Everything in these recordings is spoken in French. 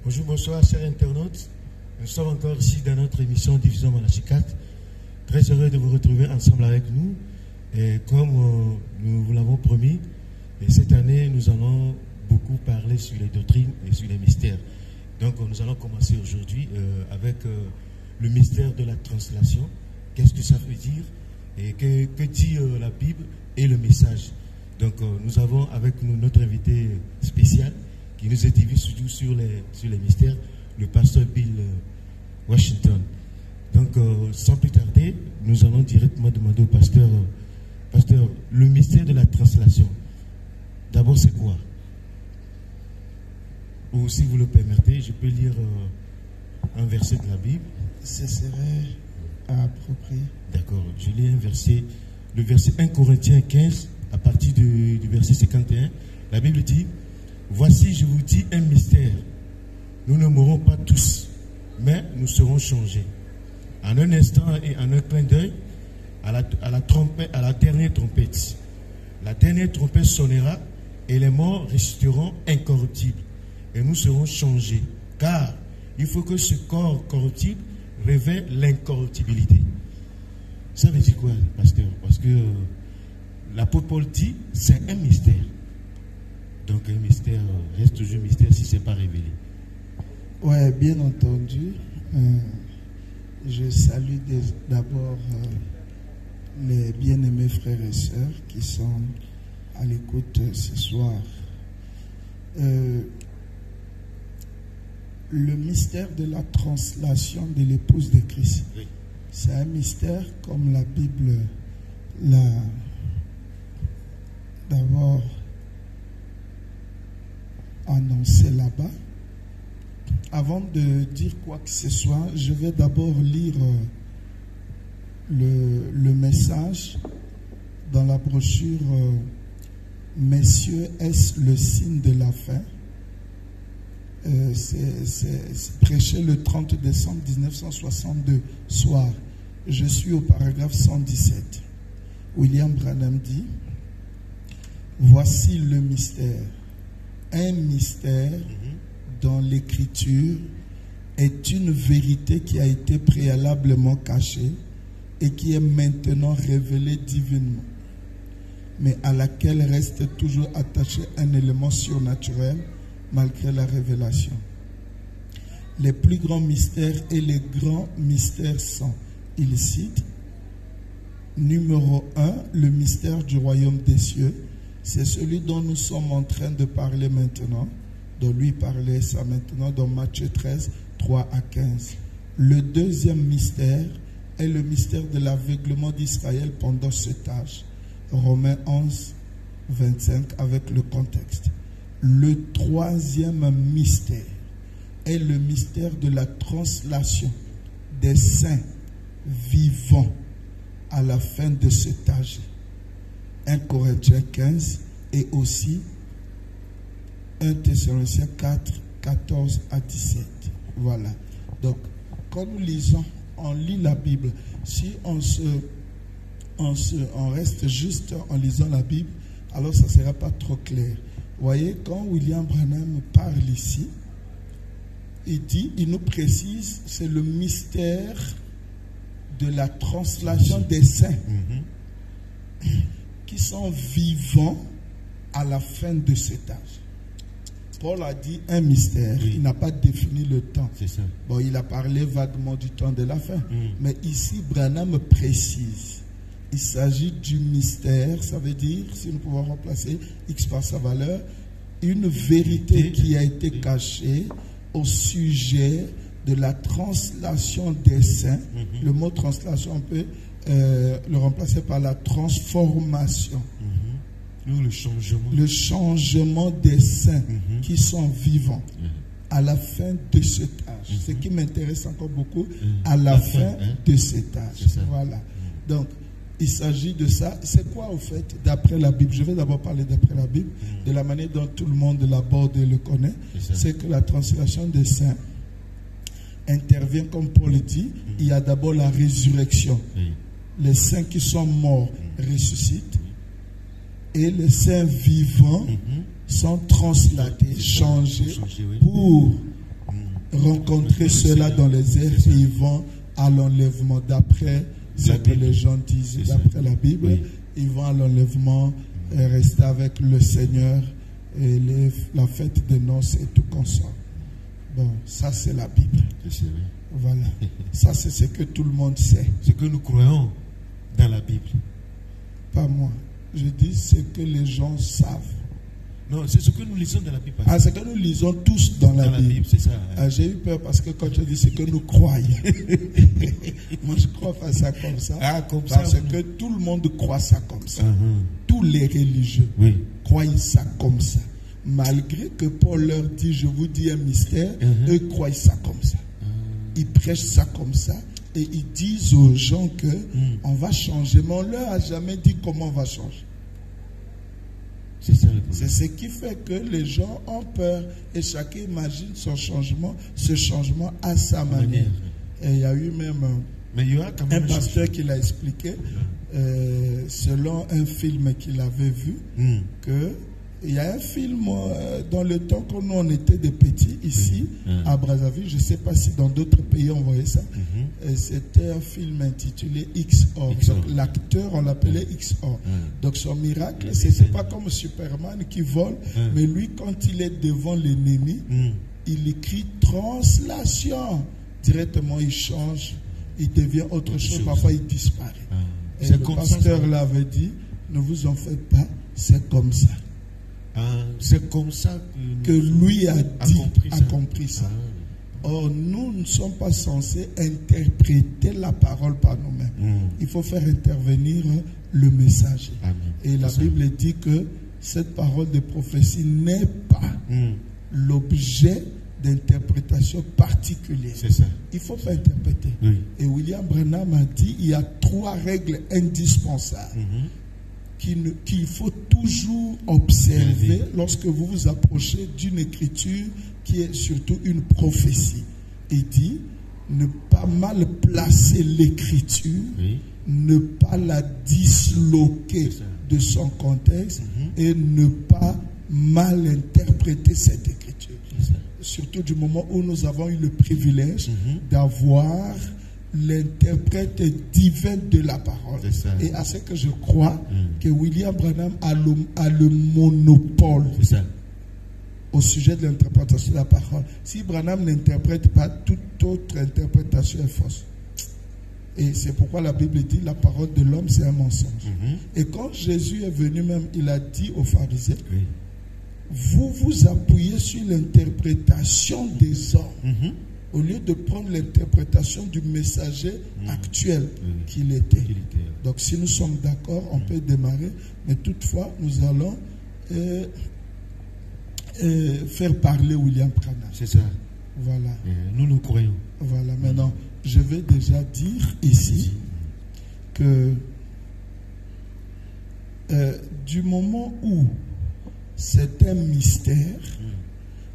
Bonjour, bonsoir, chers internautes. Nous sommes encore ici dans notre émission Division Malachi 4. Très heureux de vous retrouver ensemble avec nous. Et comme nous vous l'avons promis, et cette année, nous allons beaucoup parler sur les doctrines et sur les mystères. Donc, nous allons commencer aujourd'hui avec le mystère de la translation. Qu'est-ce que ça veut dire et que dit la Bible et le message. Donc, nous avons avec nous notre invité spécial qui nous édifie surtout sur les mystères, le pasteur Bill Washington. Donc, sans plus tarder, nous allons directement demander au pasteur, le mystère de la translation. D'abord, c'est quoi? Ou si vous le permettez, je peux lire un verset de la Bible. Ce serait approprié. D'accord, je lis un verset, le verset 1 Corinthiens 15, à partir du verset 51. La Bible dit: voici, je vous dis un mystère. Nous ne mourrons pas tous, mais nous serons changés. En un instant et en un clin d'œil, à la dernière trompette. La dernière trompette sonnera et les morts ressusciteront incorruptibles. Et nous serons changés. Car il faut que ce corps corruptible révèle l'incorruptibilité. Ça veut dire quoi, pasteur? Parce que l'apôtre Paul dit, c'est un mystère. Donc un mystère reste toujours un mystère si ce n'est pas révélé. Oui, bien entendu. Je salue d'abord les bien-aimés frères et sœurs qui sont à l'écoute ce soir. Le mystère de la translation de l'épouse de Christ, oui. C'est un mystère comme la Bible l'a d'abord annoncé là-bas. Avant de dire quoi que ce soit, je vais d'abord lire le message dans la brochure Messieurs, est-ce le signe de la fin? C'est prêché le 30 décembre 1962 soir. Je suis au paragraphe 117. William Branham dit: voici le mystère. Un mystère dans l'écriture est une vérité qui a été préalablement cachée et qui est maintenant révélée divinement, mais à laquelle reste toujours attaché un élément surnaturel malgré la révélation. Les plus grands mystères et les grands mystères sont, il cite, numéro 1, le mystère du royaume des cieux. C'est celui dont nous sommes en train de parler maintenant, dont lui parlait ça maintenant dans Matthieu 13, 3 à 15. Le deuxième mystère est le mystère de l'aveuglement d'Israël pendant cet âge. Romains 11, 25 avec le contexte. Le troisième mystère est le mystère de la translation des saints vivants à la fin de cet âge. 1 Corinthiens 15 et aussi 1 Thessaloniciens 4, 14 à 17. Voilà. Donc, quand nous lisons, on lit la Bible. Si on reste juste en lisant la Bible, alors ça ne sera pas trop clair. Vous voyez, quand William Branham parle ici, il nous précise, c'est le mystère de la translation des saints qui sont vivants à la fin de cet âge. Paul a dit un mystère, il n'a pas défini le temps. Ça. Bon, il a parlé vaguement du temps de la fin. Mais ici, Branham précise. Il s'agit du mystère, ça veut dire, si nous pouvons remplacer X par sa valeur, une vérité qui a été cachée au sujet de la translation des saints. Le mot translation, on peut le remplacer par la transformation. Le changement des saints qui sont vivants à la fin de cet âge. Ce qui m'intéresse encore beaucoup, à la fin de cet âge. Voilà. Donc, il s'agit de ça. C'est quoi au fait d'après la Bible? Je vais d'abord parler d'après la Bible, de la manière dont tout le monde l'aborde et le connaît. C'est que la translation des saints intervient, comme Paul dit, il y a d'abord la résurrection. Les saints qui sont morts ressuscitent et les saints vivants sont translatés, changés pour rencontrer cela dans les airs et ils vont à l'enlèvement. D'après ce que les gens disent, d'après la Bible, oui. Ils vont à l'enlèvement et rester avec le Seigneur et la fête des noces et tout consort. Bon, ça c'est la Bible. C'est vrai. Voilà. Ça c'est ce que tout le monde sait. Ce que nous croyons dans la Bible. Pas moi. Je dis ce que les gens savent. Non, c'est ce que nous lisons dans la Bible. Ah, c'est que nous lisons tous dans la Bible. C'est ça. Ah, j'ai eu peur parce que quand tu dis ce que nous croyons, moi je crois pas ça comme ça. Ah, comme parce ça, que tout le monde croit ça comme ça. Uh-huh. Tous les religieux Oui. croient ça comme ça. Malgré que Paul leur dit, je vous dis un mystère, Uh-huh. eux croient ça comme ça. Ils prêchent ça comme ça et ils disent aux gens que on va changer. Mais on leur a jamais dit comment on va changer. C'est ça le problème. C'est ce qui fait que les gens ont peur et chacun imagine son changement, ce changement à sa manière. Et il y a eu même Mais il y aura quand même un pasteur qui l'a expliqué, selon un film qu'il avait vu, que il y a un film dans le temps quand nous on était des petits ici à Brazzaville, je ne sais pas si dans d'autres pays on voyait ça. Et c'était un film intitulé XOR. Donc l'acteur on l'appelait XOR. Donc son miracle, c'était pas comme Superman qui vole, mais lui quand il est devant l'ennemi, il écrit translation. Directement il change, il devient autre chose. Parfois il disparaît. Et le pasteur l'avait dit, ne vous en faites pas, c'est comme ça. C'est comme ça que lui a compris ça. Or, nous ne sommes pas censés interpréter la parole par nous-mêmes. Il faut faire intervenir le messager. Et la Bible dit que cette parole de prophétie n'est pas l'objet d'interprétation particulière. Il faut pas interpréter. Et William Branham a dit il y a 3 règles indispensables qu'il faut toujours observer lorsque vous vous approchez d'une écriture qui est surtout une prophétie. Il dit ne pas mal placer l'écriture, ne pas la disloquer de son contexte et ne pas mal interpréter cette écriture. Surtout du moment où nous avons eu le privilège d'avoir l'interprète divin de la parole. Et à ce que je crois que William Branham a le monopole au sujet de l'interprétation de la parole. Si Branham n'interprète pas, toute autre interprétation est fausse. Et c'est pourquoi la Bible dit la parole de l'homme c'est un mensonge. Et quand Jésus est venu même, il a dit aux pharisiens, vous vous appuyez sur l'interprétation des hommes au lieu de prendre l'interprétation du messager actuel qu'il était. Donc si nous sommes d'accord, on peut démarrer, mais toutefois nous allons faire parler William Branham. C'est ça. Voilà. Nous nous croyons. Voilà. Maintenant, je vais déjà dire ici que du moment où c'est un mystère,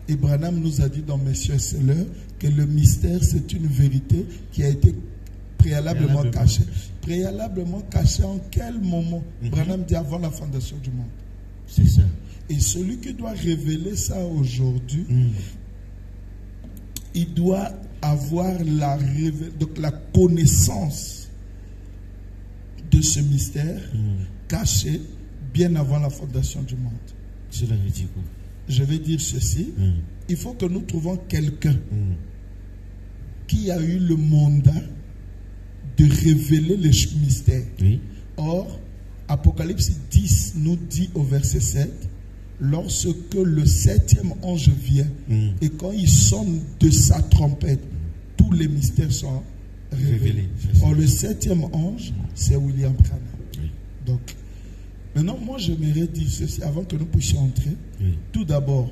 et Branham nous a dit dans Messieurs et Sœurs que le mystère c'est une vérité qui a été préalablement cachée. Préalablement cachée en quel moment? Branham dit avant la fondation du monde. C'est ça. Et celui qui doit révéler ça aujourd'hui, il doit avoir donc la connaissance de ce mystère caché bien avant la fondation du monde. Cela veut dire quoi? Je vais dire ceci. Il faut que nous trouvons quelqu'un qui a eu le mandat de révéler les mystères. Or, Apocalypse 10 nous dit au verset 7, lorsque le 7e ange vient et quand il sonne de sa trompette, tous les mystères sont révélés. Or, le 7e ange, c'est William Branham. Donc, maintenant, moi, j'aimerais dire ceci avant que nous puissions entrer. Tout d'abord,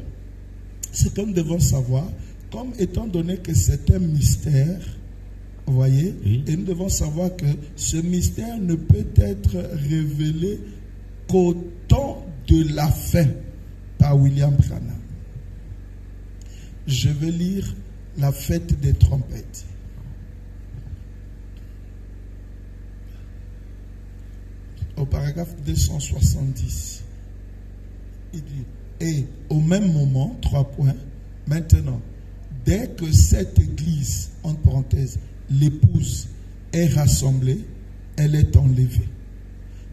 ce que nous devons savoir, comme étant donné que c'est un mystère, vous voyez, et nous devons savoir que ce mystère ne peut être révélé qu'au temps de la fin par William Branham. Je vais lire la fête des trompettes. Au paragraphe 270, il dit, et au même moment, 3 points, maintenant, dès que cette église, entre parenthèses, l'épouse est rassemblée, elle est enlevée.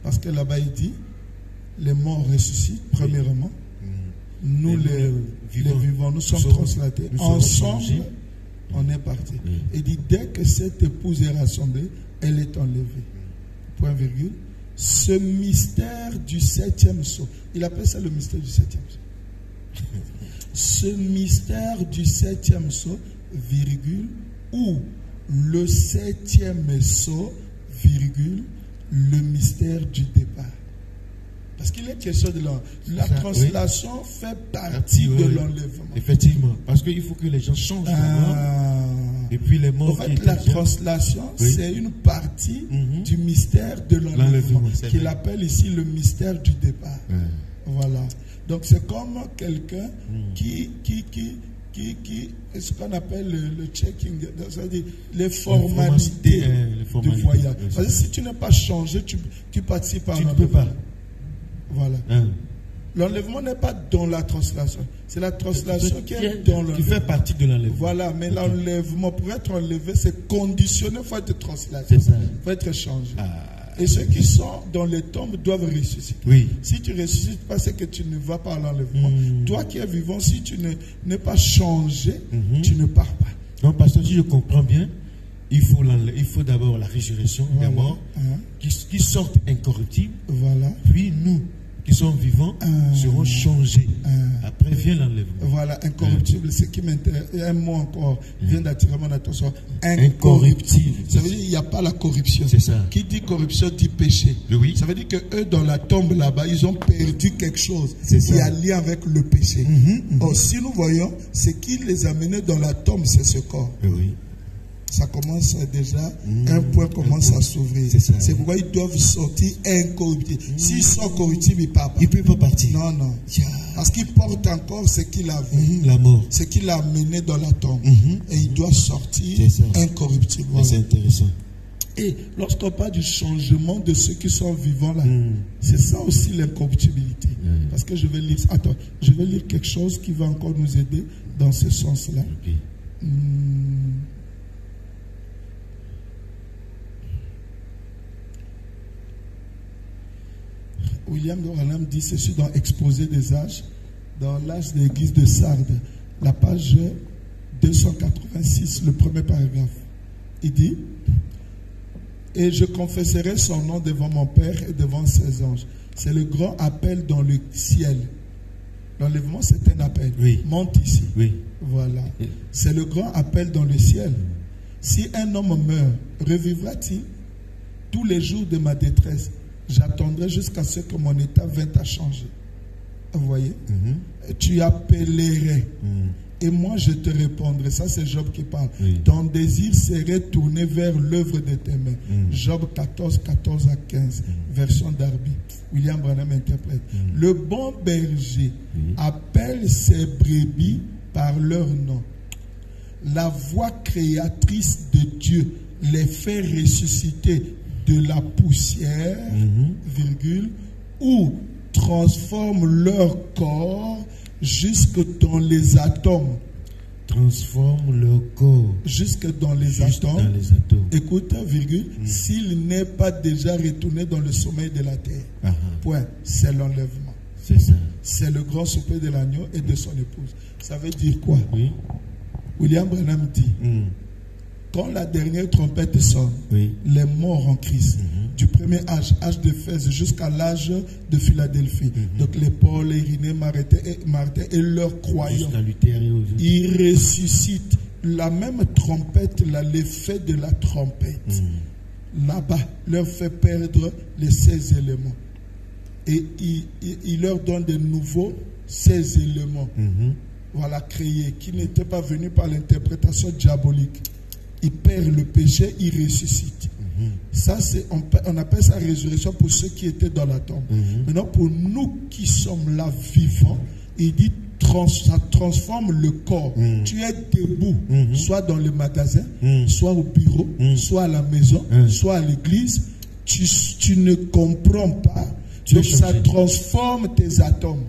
Parce que là-bas il dit, les morts ressuscitent, premièrement. Nous les vivants, nous sommes translatés. Ensemble, on est parti. Il dit, dès que cette épouse est rassemblée, elle est enlevée. Point virgule. Ce mystère du 7e sceau, il appelle ça le mystère du 7e sceau. Ce mystère du 7e sceau, virgule, ou le 7e sceau, virgule, le mystère du départ. Parce qu'il est question de la translation fait partie de l'enlèvement. Effectivement, parce qu'il faut que les gens changent et puis les morts. En fait, la translation, c'est une partie du mystère de l'enlèvement, qu'il appelle ici le mystère du départ. Voilà. Donc c'est comme quelqu'un qui ce qu'on appelle le checking, c'est-à-dire les formalités du voyage. Parce que si tu n'es pas changé, tu participes à l'enlèvement. Tu ne peux pas. Voilà. L'enlèvement n'est pas dans la translation. C'est la translation qui est dans l'enlèvement. Qui fait partie de l'enlèvement. Voilà, mais l'enlèvement, pour être enlevé, c'est conditionné, il faut être translaté. C'est ça. Il faut être changé. Et ceux qui sont dans les tombes doivent ressusciter. Oui. Si tu ne ressuscites pas, c'est que tu ne vas pas à l'enlèvement. Toi qui es vivant, si tu n'es pas changé, tu ne pars pas. Non, parce que si je comprends bien, il faut d'abord la résurrection des morts qui sortent incorruptibles. Voilà. Puis nous, qui sommes vivants, seront changés. Après vient l'enlèvement. Voilà, incorruptible, ce qui m'intéresse. Un mot encore vient d'attirer mon attention. Incorruptible. Ça veut dire qu'il n'y a pas la corruption. C'est ça. Qui dit corruption dit péché. Oui. Ça veut dire que eux dans la tombe là-bas, ils ont perdu quelque chose qui a lien avec le péché. Or, si nous voyons, ce qui les a menés dans la tombe, c'est ce corps. Oui. Ça commence déjà, un point commence à s'ouvrir. C'est pourquoi ils doivent sortir incorruptibles. S'ils sont corruptibles, ils ne partent pas. Ils ne peuvent pas partir. Non, non. Parce qu'ils portent encore ce qu'il a vu. La mort. Ce qu'il a mené dans la tombe. Et il doit sortir incorruptible. Voilà. C'est intéressant. Et lorsqu'on parle du changement de ceux qui sont vivants là, c'est ça aussi l'incorruptibilité. Parce que je vais lire, je vais lire quelque chose qui va encore nous aider dans ce sens-là. William Branham dit ceci dans Exposé des âges, dans l'âge de l'église de Sardes, la page 286, le premier paragraphe. Il dit, et je confesserai son nom devant mon Père et devant ses anges. C'est le grand appel dans le ciel. L'enlèvement, c'est un appel. Monte ici. Voilà. C'est le grand appel dans le ciel. Si un homme meurt, revivra-t-il? Tous les jours de ma détresse, j'attendrai jusqu'à ce que mon état vienne à changer. Vous voyez? Tu appellerais. Et moi je te répondrai. Ça c'est Job qui parle. Ton désir serait tourné vers l'œuvre de tes mains. Job 14, 14 à 15. Version Darby. William Branham interprète. Le bon berger appelle ses brebis par leur nom. La voix créatrice de Dieu les fait ressusciter de la poussière, virgule, ou transforme leur corps jusque dans les atomes. Transforme leur corps jusque dans les atomes. Écoute, virgule, s'il n'est pas déjà retourné dans le sommeil de la terre. Point. C'est l'enlèvement. C'est ça. C'est le grand souper de l'agneau et de son épouse. Ça veut dire quoi? William Branham dit, quand la dernière trompette sonne, les morts en Christ, du premier âge d'Éphèse jusqu'à l'âge de Philadelphie, donc les Paul, les Irénée, Martin et leurs croyants, ils ressuscitent. La même trompette, l'effet de la trompette, là-bas, leur fait perdre les 16 éléments. Et il leur donne de nouveaux 16 éléments, voilà, créés, qui n'étaient pas venus par l'interprétation diabolique. Il perd le péché, il ressuscite. Ça, on appelle ça résurrection pour ceux qui étaient dans la tombe. Maintenant, pour nous qui sommes là vivants, il dit ça transforme le corps. Tu es debout, soit dans le magasin, soit au bureau, soit à la maison, soit à l'église. Tu ne comprends pas. Donc ça transforme tes atomes.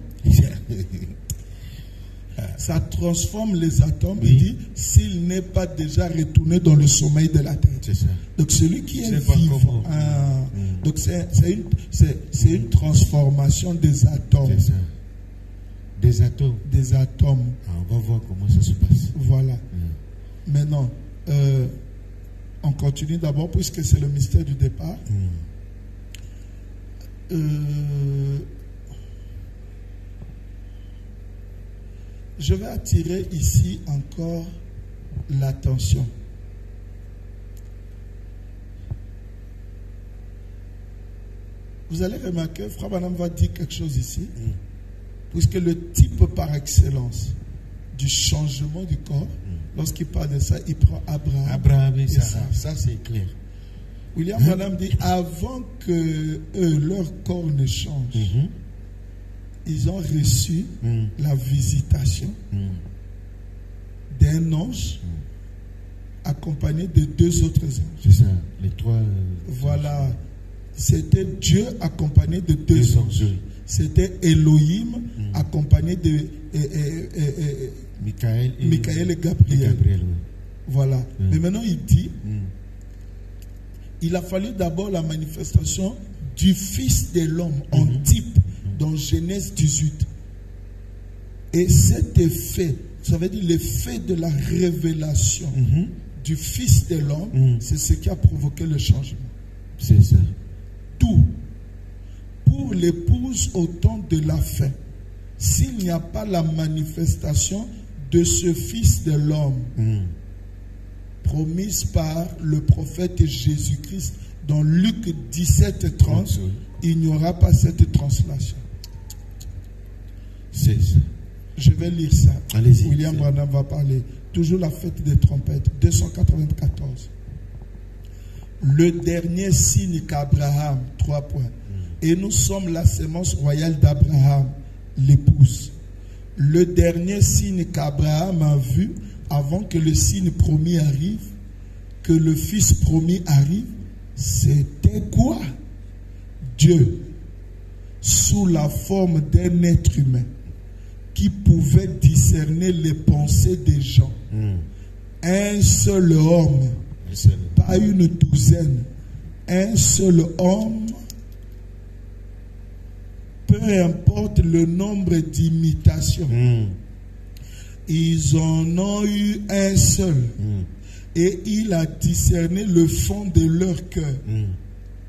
Ça transforme les atomes. Oui. Il dit, s'il n'est pas déjà retourné dans le sommeil de la tête. C'est ça. Donc celui qui est C'est pas vivant. comment. Donc c'est une transformation des atomes. C'est ça. Des atomes. Des atomes. On va voir comment ça se passe. Voilà. Maintenant, on continue d'abord puisque c'est le mystère du départ. Je vais attirer ici encore l'attention. Vous allez remarquer, Frère Branham va dire quelque chose ici, puisque le type par excellence du changement du corps, lorsqu'il parle de ça, il prend Abraham. Abraham et Sarah. Ça c'est clair. William Branham dit, avant que leur corps ne change, ils ont reçu la visitation d'un ange accompagné de 2 autres anges. C'est ça, les 3. Voilà. C'était Dieu accompagné de 2 anges. C'était Elohim accompagné de Michael et Gabriel. Oui. Voilà. Mais maintenant il dit, il a fallu d'abord la manifestation du Fils de l'homme en type dans Genèse 18. Et cet effet, ça veut dire l'effet de la révélation du Fils de l'homme, c'est ce qui a provoqué le changement. C'est ça. Tout. Pour l'épouse au temps de la fin, s'il n'y a pas la manifestation de ce Fils de l'homme, promise par le prophète Jésus-Christ dans Luc 17:30, il n'y aura pas cette translation. C'est ça. Je vais lire ça. Allez-y. William Branham va parler. Toujours la fête des trompettes, 294. Le dernier signe qu'Abraham, 3 points. Et nous sommes la sémence royale d'Abraham, l'épouse. Le dernier signe qu'Abraham a vu avant que le signe promis arrive, que le fils promis arrive, c'était quoi? Dieu, sous la forme d'un être humain, qui pouvait discerner les pensées des gens. Un seul homme, pas une douzaine, un seul homme, peu importe le nombre d'imitations, ils en ont eu un seul. Et il a discerné le fond de leur cœur.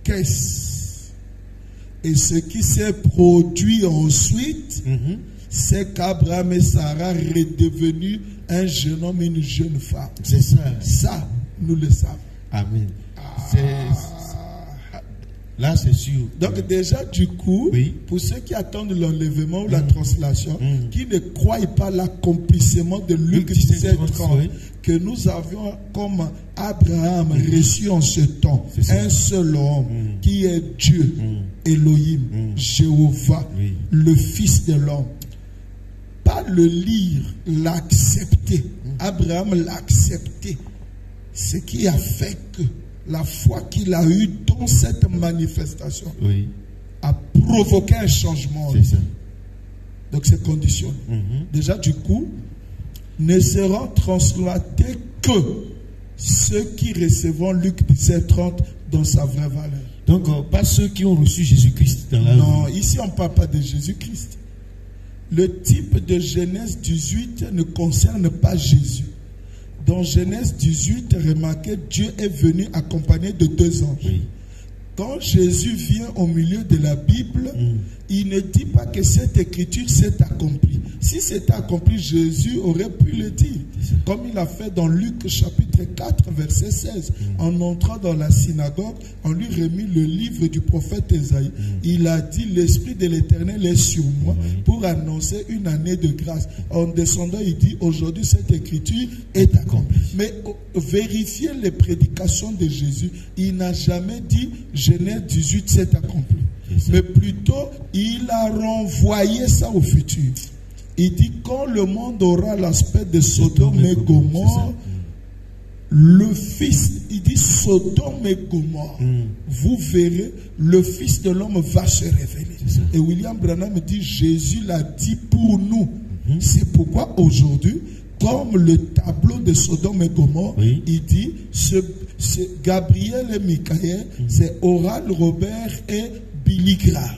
Qu'est-ce? Et ce qui s'est produit ensuite, c'est qu'Abraham et Sarah redevenus un jeune homme et une jeune femme. C'est ça. Ça, nous le savons. Amen. Là, c'est sûr. Donc déjà, du coup, pour ceux qui attendent l'enlèvement ou la translation, qui ne croient pas l'accomplissement de Luc 17:30, que nous avions comme Abraham reçu en ce temps un seul homme qui est Dieu, Elohim, Jéhovah, le Fils de l'homme. Pas le lire, l'accepter. Abraham l'a accepté. Ce qui a fait que la foi qu'il a eue dans cette manifestation a provoqué un changement. C'est ça. Donc c'est conditionné. Déjà du coup, ne seront translatés que ceux qui recevront Luc 17:30 dans sa vraie valeur. Donc pas ceux qui ont reçu Jésus-Christ dans la vie. Non, ici on ne parle pas de Jésus-Christ. Le type de Genèse 18 ne concerne pas Jésus. Dans Genèse 18, remarquez, Dieu est venu accompagné de 2 anges. Quand Jésus vient au milieu de la Bible, il ne dit pas que cette écriture s'est accomplie. Si c'était accompli, Jésus aurait pu le dire. Comme il a fait dans Luc chapitre 4, verset 16. En entrant dans la synagogue, on lui remit le livre du prophète Ésaïe. Il a dit, l'Esprit de l'Éternel est sur moi pour annoncer une année de grâce. En descendant, il dit, aujourd'hui cette écriture est accomplie. Mais vérifiez les prédications de Jésus. Il n'a jamais dit, Genèse 18 s'est accompli. Mais plutôt, il a renvoyé ça au futur. Il dit, quand le monde aura l'aspect de Sodome et Gomorrhe, le Fils, il dit Sodome et Gomorrhe, vous verrez, le Fils de l'homme va se révéler. Et William Branham dit, Jésus l'a dit pour nous. C'est pourquoi aujourd'hui, comme le tableau de Sodome et Gomorrhe, il dit, Gabriel et Michael, c'est Oral, Robert et Billy Graham.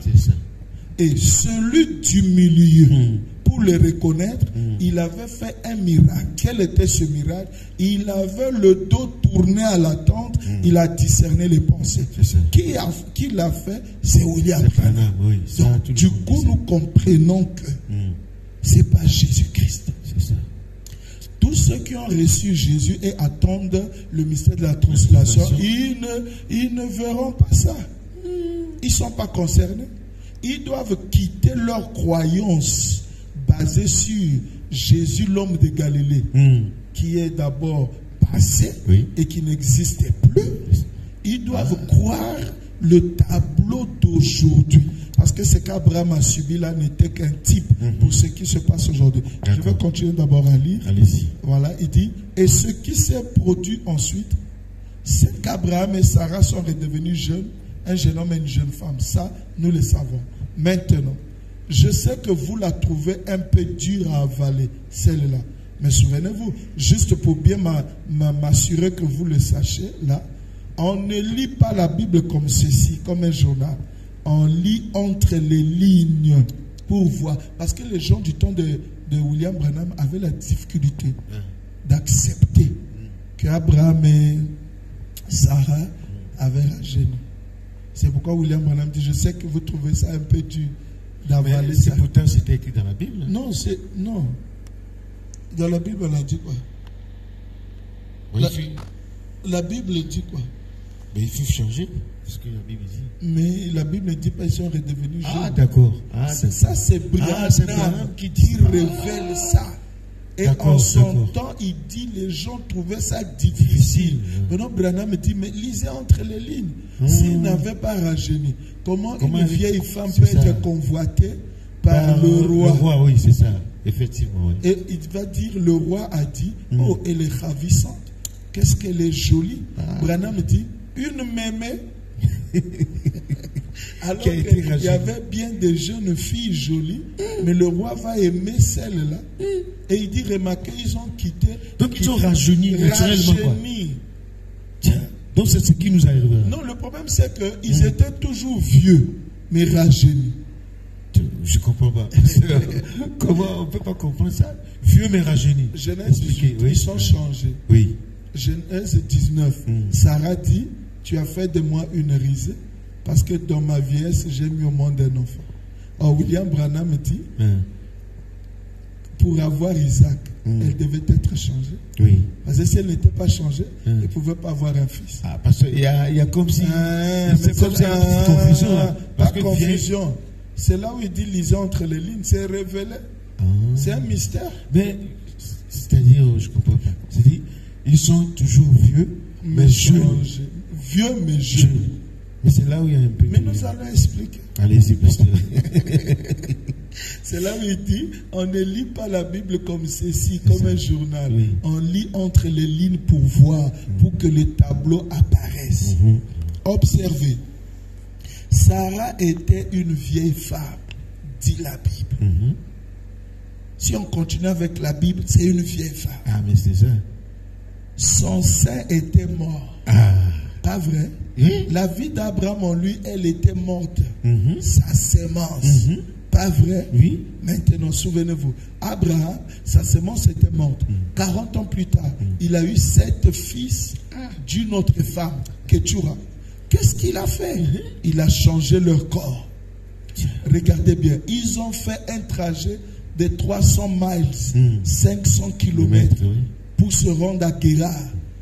Et celui du milieu, pour le reconnaître, il avait fait un miracle. Quel était ce miracle? Il avait le dos tourné à la tente, il a discerné les pensées. Qui l'a fait? C'est William Branham. Donc, du coup, nous comprenons que ce n'est pas Jésus-Christ. Tous ceux qui ont reçu Jésus et attendent le mystère de la translation, ils ne verront pas ça. Ils ne sont pas concernés. Ils doivent quitter leur croyance basée sur Jésus, l'homme de Galilée, qui est d'abord passé et qui n'existait plus. Ils doivent croire le tableau d'aujourd'hui. Parce que ce qu'Abraham a subi là n'était qu'un type pour ce qui se passe aujourd'hui. Je vais continuer d'abord à lire. Allez-y. Voilà, il dit, et ce qui s'est produit ensuite, c'est qu'Abraham et Sarah sont redevenus jeunes, un jeune homme et une jeune femme. Ça, nous le savons. Maintenant, je sais que vous la trouvez un peu dure à avaler, celle-là. Mais souvenez-vous, juste pour bien m'assurer que vous le sachiez, là, on ne lit pas la Bible comme ceci, comme un journal. On lit entre les lignes pour voir. Parce que les gens du temps de William Branham avaient la difficulté d'accepter qu'Abraham et Sarah avaient rajeuni. C'est pourquoi William Branham dit, je sais que vous trouvez ça un peu dur d'avaler ça. Pourtant, c'était écrit dans la Bible. Non, non. Dans la Bible, on a dit quoi? La Bible dit quoi? Mais il faut changer ce que la Bible dit. Mais la Bible ne dit pas qu'ils sont redevenus jeunes. Ah, d'accord. Ça, c'est Branham qui révèle ça. Et en son temps, il dit les gens trouvaient ça difficile. Maintenant, Branham dit, mais lisez entre les lignes. S'il n'avait pas rajeuni, comment une vieille femme peut être convoitée par le roi? Le roi, oui, c'est ça. Effectivement. Oui. Et il va dire, le roi a dit, oh, elle est ravissante. Qu'est-ce qu'elle est jolie. Branham dit, une mémé. Alors qu'il y avait bien des jeunes filles jolies, mais le roi va aimer celle-là. Et il dit, remarquez, ils ont quitté. Donc ils ont rajeuni naturellement. Tiens, donc c'est ce qui nous arrive. Non, le problème c'est qu'ils étaient toujours vieux, mais rajeunis. Je ne comprends pas. Comment on ne peut pas comprendre ça? Vieux mais rajeuni. Genèse 18, ils sont changés. Oui. Genèse 19, Sarah dit, tu as fait de moi une risée, parce que dans ma vieillesse, j'ai mis au monde un enfant. Or, William Branham dit, pour avoir Isaac, elle devait être changée. Oui. Parce que si elle n'était pas changée, elle ne pouvait pas avoir un fils. Ah, parce qu'il y a comme si... c'est comme si il y a une petite confusion. Là. Pas confusion. C'est là où il dit, lisez entre les lignes, c'est révélé. C'est un mystère. Mais, c'est-à-dire, je ne comprends pas. C'est-à-dire, ils sont toujours vieux, mais jeunes. Vieux, mais jeunes. Mais c'est là où il y a un peu... Mais nous allons expliquer. Allez-y, pasteur. C'est là où il dit, on ne lit pas la Bible comme ceci, comme un journal. Oui. On lit entre les lignes pour voir, pour que les tableaux apparaissent. Observez. Sarah était une vieille femme, dit la Bible. Si on continue avec la Bible, c'est une vieille femme. Ah, mais c'est ça. Son sein était mort. Pas vrai? La vie d'Abraham en lui, elle était morte. Sa sémence. Pas vrai? Oui. Maintenant, souvenez-vous, Abraham, sa sémence était morte. 40 ans plus tard, il a eu 7 fils d'une autre femme, Ketura. Qu'est-ce qu'il a fait? Il a changé leur corps. Regardez bien, ils ont fait un trajet de 300 miles, 500 kilomètres, pour se rendre à Guérard.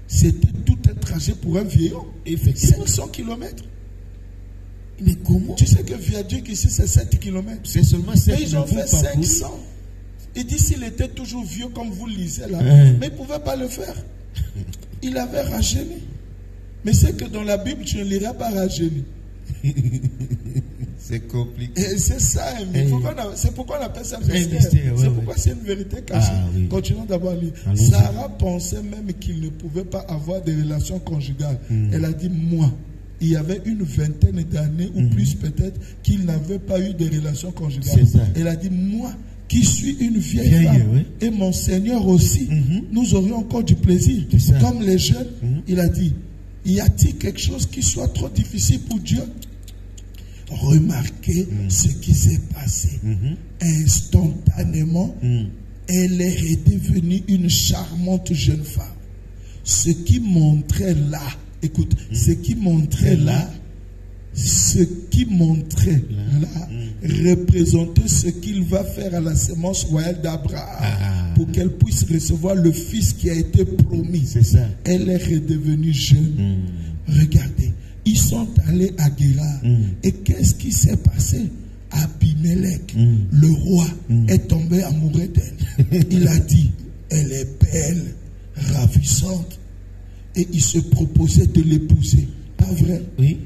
C'était tout un trajet pour un vieillard. 500 kilomètres. Mais comment? Tu sais que viaduc ici, c'est 7 kilomètres. C'est seulement 7 kilomètres. Mais ils ont fait 500. Il dit s'il était toujours vieux, comme vous le lisez là, mais il ne pouvait pas le faire. Il avait rajeuni. Mais c'est que dans la Bible, tu ne liras pas rajeuni. C'est compliqué. Et c'est ça, c'est pourquoi on appelle ça mystère. C'est pourquoi c'est une vérité cachée. Continuons d'abord à lire. Sarah pensait même qu'il ne pouvait pas avoir de relations conjugales. Elle a dit, moi. Il y avait une vingtaine d'années ou plus peut-être qu'il n'avait pas eu de relations conjugales. Elle a dit, moi, qui suis une vieille Vieille, femme, oui. et mon Seigneur aussi, nous aurions encore du plaisir. C'est ça. Comme les jeunes, il a dit, y a-t-il quelque chose qui soit trop difficile pour Dieu? Remarquez ce qui s'est passé. Instantanément, elle est redevenue une charmante jeune femme. Ce qui montrait là, écoute, ce qui montrait là, représentait ce qu'il va faire à la sémence royale d'Abraham pour qu'elle puisse recevoir le fils qui a été promis. C'est ça. Elle est redevenue jeune. Regardez, ils sont allés à Guérar. Et qu'est-ce qui s'est passé? Abimelech, le roi, est tombé amoureux d'elle. Il a dit, elle est belle, ravissante. Et il se proposait de l'épouser. Pas vrai? Oui.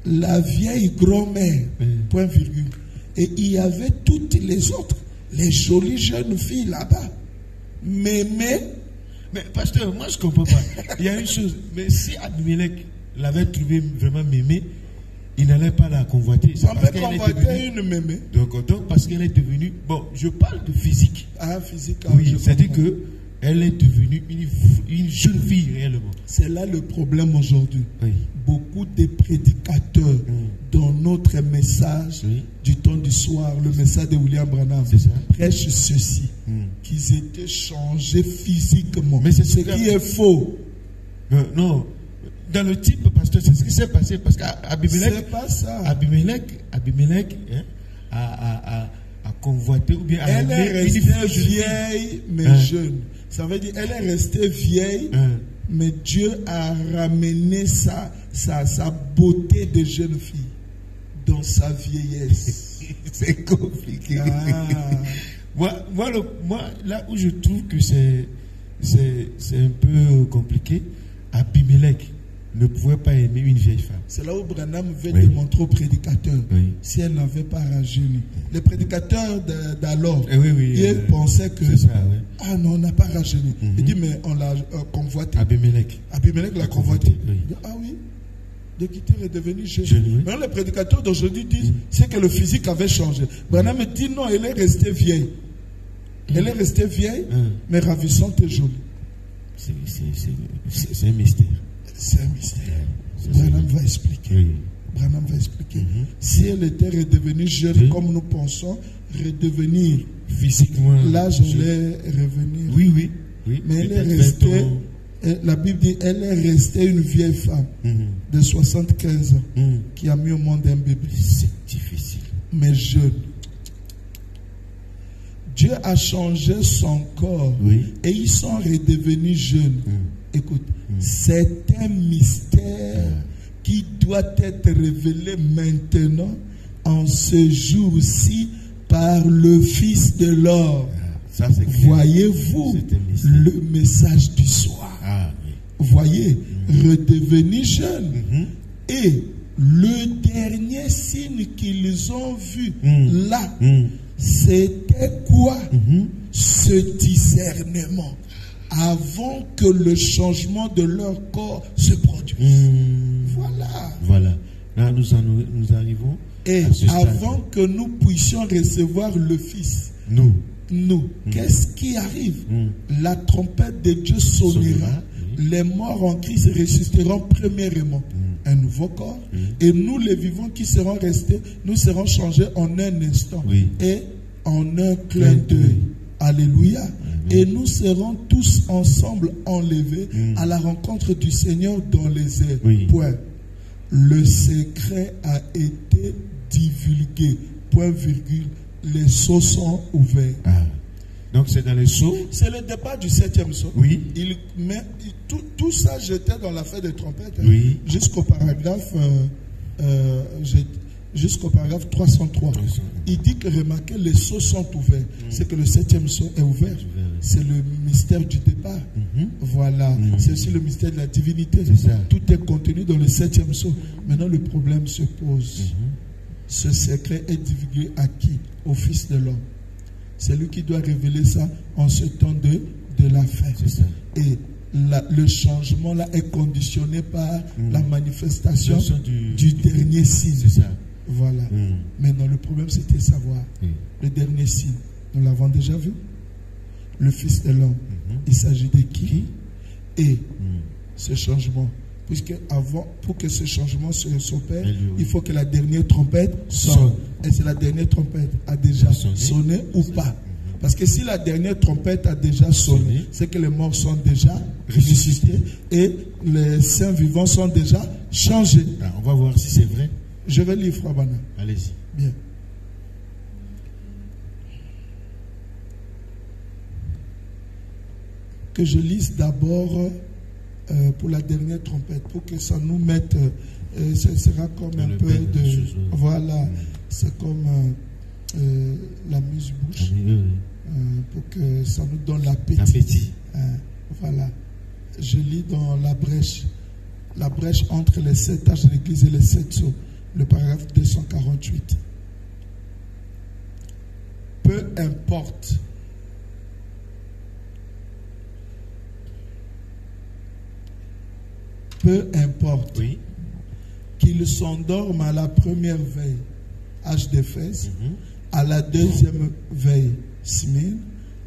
La vieille grand-mère, point virgule. Et il y avait toutes les autres, les jolies jeunes filles là-bas. Mais pasteur, moi je ne comprends pas. Il y a une chose, mais si Abimelech l'avait trouvé vraiment mémé, il n'allait pas la convoiter. On peut convoiter une mémé. Donc parce qu'elle est devenue... Bon, je parle de physique. Ah, physique. Oui, c'est-à-dire qu'elle est devenue une jeune fille réellement. C'est là le problème aujourd'hui. Oui. Beaucoup de prédicateurs dans notre message du temps du soir, le message de William Branham, prêchent ceci, qu'ils étaient changés physiquement. Mais c'est ce qui est faux. Non. Dans le type, pasteur, c'est ce qui s'est passé parce qu'Abimelech, c'est pas ça. Abimelech a convoité ou bien elle est restée vieille mais jeune. Ça veut dire elle est restée vieille, mais Dieu a ramené sa beauté de jeune fille dans sa vieillesse. C'est compliqué. Moi, là où je trouve que c'est un peu compliqué, Abimelech ne pouvait pas aimer une vieille femme. C'est là où Branham veut démontrer aux prédicateurs si elle n'avait pas rajeuni. Les prédicateurs d'alors, ils pensaient que ah non, on n'a pas rajeuni. Il dit mais on l'a convoité. Abimelech l'a convoité. Ah oui, de quitter est devenu jeune. Mais les prédicateurs d'aujourd'hui disent c'est que le physique avait changé. Branham dit non, elle est restée vieille. Elle est restée vieille, mais ravissante et jolie. C'est un mystère. C'est un mystère. Branham va expliquer. Branham va expliquer. Si elle était redevenue jeune comme nous pensons, redevenir physiquement, l'âge allait revenir. Oui. Mais elle est restée, la Bible dit, elle est restée une vieille femme de 75 ans qui a mis au monde un bébé. C'est difficile. Mais jeune. Dieu a changé son corps et ils sont redevenus jeunes. Écoute, c'est un mystère qui doit être révélé maintenant, en ce jour-ci, par le Fils de l'homme. Voyez-vous le message du soir? Voyez, redevenu jeune. Et le dernier signe qu'ils ont vu là, c'était quoi? Ce discernement. Avant que le changement de leur corps se produise. Voilà. Là, nous arrivons. Et avant que nous puissions recevoir le Fils, nous, qu'est-ce qui arrive? La trompette de Dieu sonnera. Les morts en Christ ressusciteront premièrement. Un nouveau corps. Et nous, les vivants qui serons restés, nous serons changés en un instant. Et en un clin d'œil. Alléluia. Et nous serons tous ensemble enlevés à la rencontre du Seigneur dans les airs. Point. Le secret a été divulgué. Point virgule. Les sceaux sont ouverts. Donc c'est dans les sceaux. C'est le départ du 7e sceau. Tout ça j'étais dans l'affaire des trompettes. Jusqu'au paragraphe jusqu'au paragraphe 303. Il dit que remarquez, les sceaux sont ouverts. C'est que le 7e sceau est ouvert. C'est le mystère du départ. Voilà. C'est aussi le mystère de la divinité. Tout est contenu dans le 7e sceau. Maintenant, le problème se pose. Ce secret est divulgué à qui? Au Fils de l'homme. C'est lui qui doit révéler ça en ce temps de la fin. Et le changement là est conditionné par la manifestation du dernier signe. Voilà. Maintenant, le problème, c'était savoir le dernier signe. Nous l'avons déjà vu. Le Fils de l'homme. Il s'agit de qui? Et ce changement. Puisque avant, pour que ce changement s'opère, il faut que la dernière trompette sonne. Et si la dernière trompette a déjà sonné ou pas. Parce que si la dernière trompette a déjà sonné, c'est que les morts sont déjà ressuscités et les saints vivants sont déjà changés. Ah, on va voir si c'est vrai. Je vais lire, Frère Bana. Allez-y. Bien. Que je lise d'abord pour la dernière trompette, pour que ça nous mette, ce sera comme un peu de... Voilà, c'est comme la muse-bouche, pour que ça nous donne l'appétit. Voilà, je lis dans la brèche entre les 7 âges de l'Église et les 7 sceaux, le paragraphe 248. Peu importe oui, qu'ils s'endorment à la première veille, âge d'Éphèse, à la deuxième veille, Smyrne,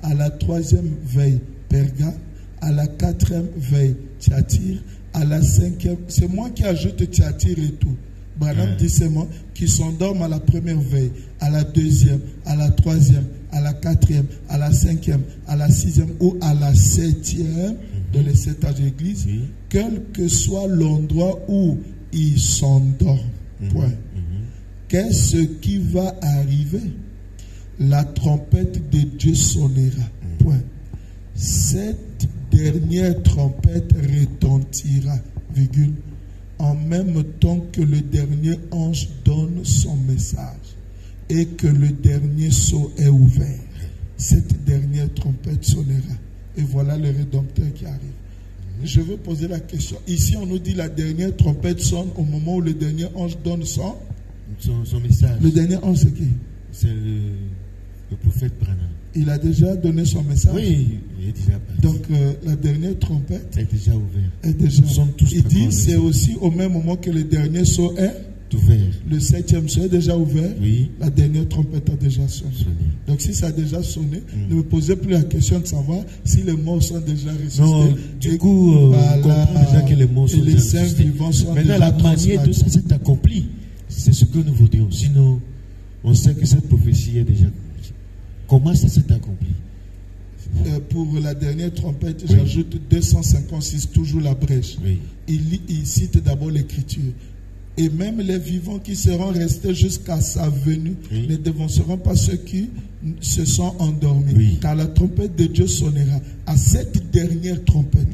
à la troisième veille, Perga, à la quatrième veille, Thyatire, à la cinquième, c'est moi qui ajoute Thyatire et tout. Branham dit c'est moi qui s'endorment à la première veille, à la deuxième, à la troisième, à la quatrième, à la cinquième, à la sixième ou à la septième de les 7 âges d'église, quel que soit l'endroit où ils s'endorment. Point. Qu'est-ce qui va arriver? La trompette de Dieu sonnera. Point. Cette dernière trompette retentira, virgule, en même temps que le dernier ange donne son message et que le dernier sceau est ouvert. Cette dernière trompette sonnera. Et voilà le Rédempteur qui arrive. Je veux poser la question. Ici, on nous dit la dernière trompette sonne au moment où le dernier ange donne son message. Le dernier ange, c'est qui? C'est le prophète Branham. Il a déjà donné son message. Oui, il est déjà parti. Donc, la dernière trompette est déjà ouverte. Est déjà. Il dit c'est aussi au même moment que le dernier sceau est ouvert. Le 7e sceau est déjà ouvert. Oui. La dernière trompette a déjà sonné. Donc, si ça a déjà sonné, ne me posez plus la question de savoir si les morts sont déjà ressuscités. Non, du coup, on comprend déjà que les morts sont déjà ressuscités. Maintenant, la manière de ça s'est accomplie. C'est ce que nous voudrions. Sinon, on sait que cette prophétie est déjà accomplie. Comment ça s'est accompli? Pour la dernière trompette, j'ajoute 256, toujours la brèche. Il cite d'abord l'écriture. Et même les vivants qui seront restés jusqu'à sa venue ne dévanceront pas ceux qui se sont endormis. Car la trompette de Dieu sonnera à cette dernière trompette.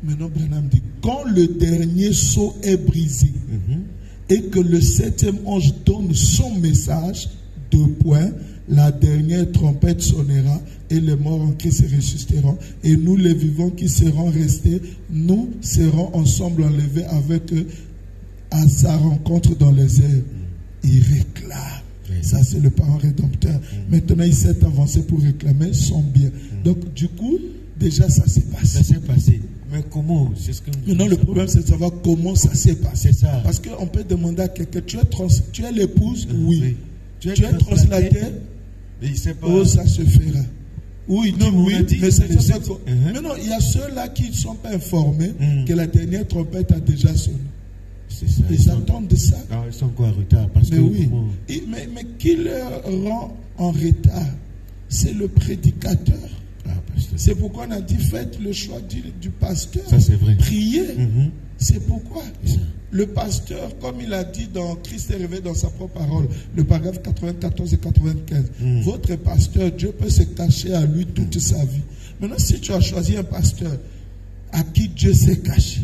Maintenant, Branham dit, quand le dernier sceau est brisé et que le 7e ange donne son message, la dernière trompette sonnera et les morts en Christ se ressusciteront. Et nous, les vivants qui serons restés, nous serons ensemble enlevés avec eux à sa rencontre dans les airs. Il réclame. Ça, c'est le parent rédempteur. Maintenant, il s'est avancé pour réclamer son bien. Donc, du coup, déjà, ça s'est passé. Ça s'est passé. Mais comment? C'est ce que nous non, le problème, c'est de savoir comment ça s'est passé. Parce qu'on peut demander à quelqu'un, tu es l'épouse? Oui. Tu es translatée? Oh, ça se fera. Oui, non, oui, mais c'est ça. Mais non, il y a ceux-là qui ne sont pas informés que la dernière trompette a déjà sonné. Ça, ils attendent de ça. Ah, ils sont encore en retard. Parce mais que oui. Mais qui leur rend en retard? C'est le prédicateur. C'est pourquoi on a dit faites le choix du pasteur. Ça, c'est vrai. Priez. C'est pourquoi le pasteur, comme il a dit dans Christ est révélé dans sa propre parole, le paragraphe 94 et 95, votre pasteur, Dieu peut se cacher à lui toute sa vie. Maintenant, si tu as choisi un pasteur à qui Dieu s'est caché,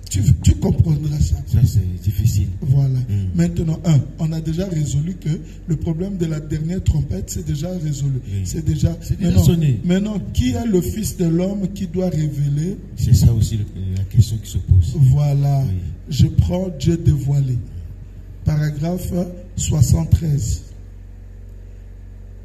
tu comprendras ça. Ça, c'est difficile. Voilà. Maintenant, on a déjà résolu que le problème de la dernière trompette, c'est déjà résolu. C'est déjà sonné. Maintenant, qui est le Fils de l'homme qui doit révéler? C'est ça aussi la question qui se pose. Voilà. Je prends Dieu dévoilé. Paragraphe 73.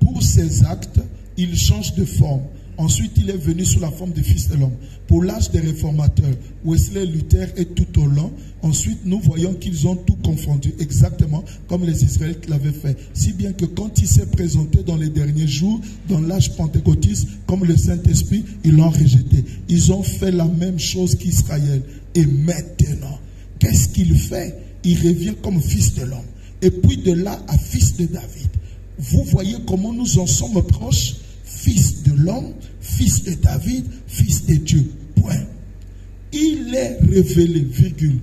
Pour ces actes, il change de forme. Ensuite, il est venu sous la forme du Fils de l'homme. Pour l'âge des réformateurs, Wesley, Luther et tout au long, ensuite nous voyons qu'ils ont tout confondu, exactement comme les Israélites l'avaient fait. Si bien que quand il s'est présenté dans les derniers jours, dans l'âge pentecôtiste, comme le Saint-Esprit, ils l'ont rejeté. Ils ont fait la même chose qu'Israël. Et maintenant, qu'est-ce qu'il fait? Il revient comme Fils de l'homme. Et puis de là à Fils de David. Vous voyez comment nous en sommes proches? Fils de l'homme, Fils de David, Fils de Dieu. Point. Il est révélé, virgule,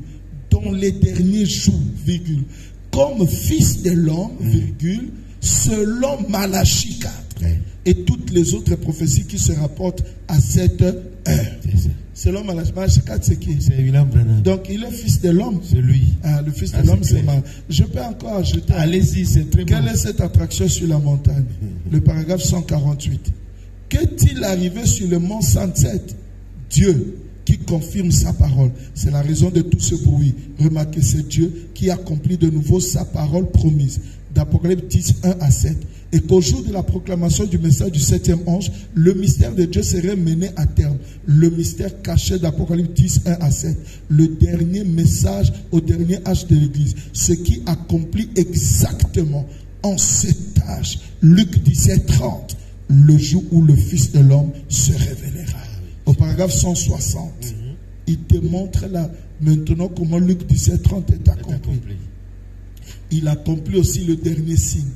dans les derniers jours, virgule, comme Fils de l'homme, virgule, selon Malachie 4. Et toutes les autres prophéties qui se rapportent à cette heure. Selon Malachie 4, c'est qui? C'est William Branham. Donc il est Fils de l'homme. C'est lui. Ah, le Fils de l'homme, c'est mal. Je peux encore ajouter. Allez-y, c'est très bon. Quelle est cette attraction sur la montagne? Le paragraphe 148. Qu'est-il arrivé sur le mont Sainte-Sept? Dieu qui confirme sa parole. C'est la raison de tout ce bruit. Remarquez, c'est Dieu qui accomplit de nouveau sa parole promise. D'Apocalypse 10, 1 à 7. Et qu'au jour de la proclamation du message du 7e ange, le mystère de Dieu serait mené à terme. Le mystère caché d'Apocalypse 10, 1 à 7. Le dernier message au dernier âge de l'Église. Ce qui accomplit exactement en cet âge. Luc 17, 30. Le jour où le Fils de l'homme se révélera. Au paragraphe 160, il démontre là maintenant comment Luc 17, 30 est accompli. Il accomplit aussi le dernier signe.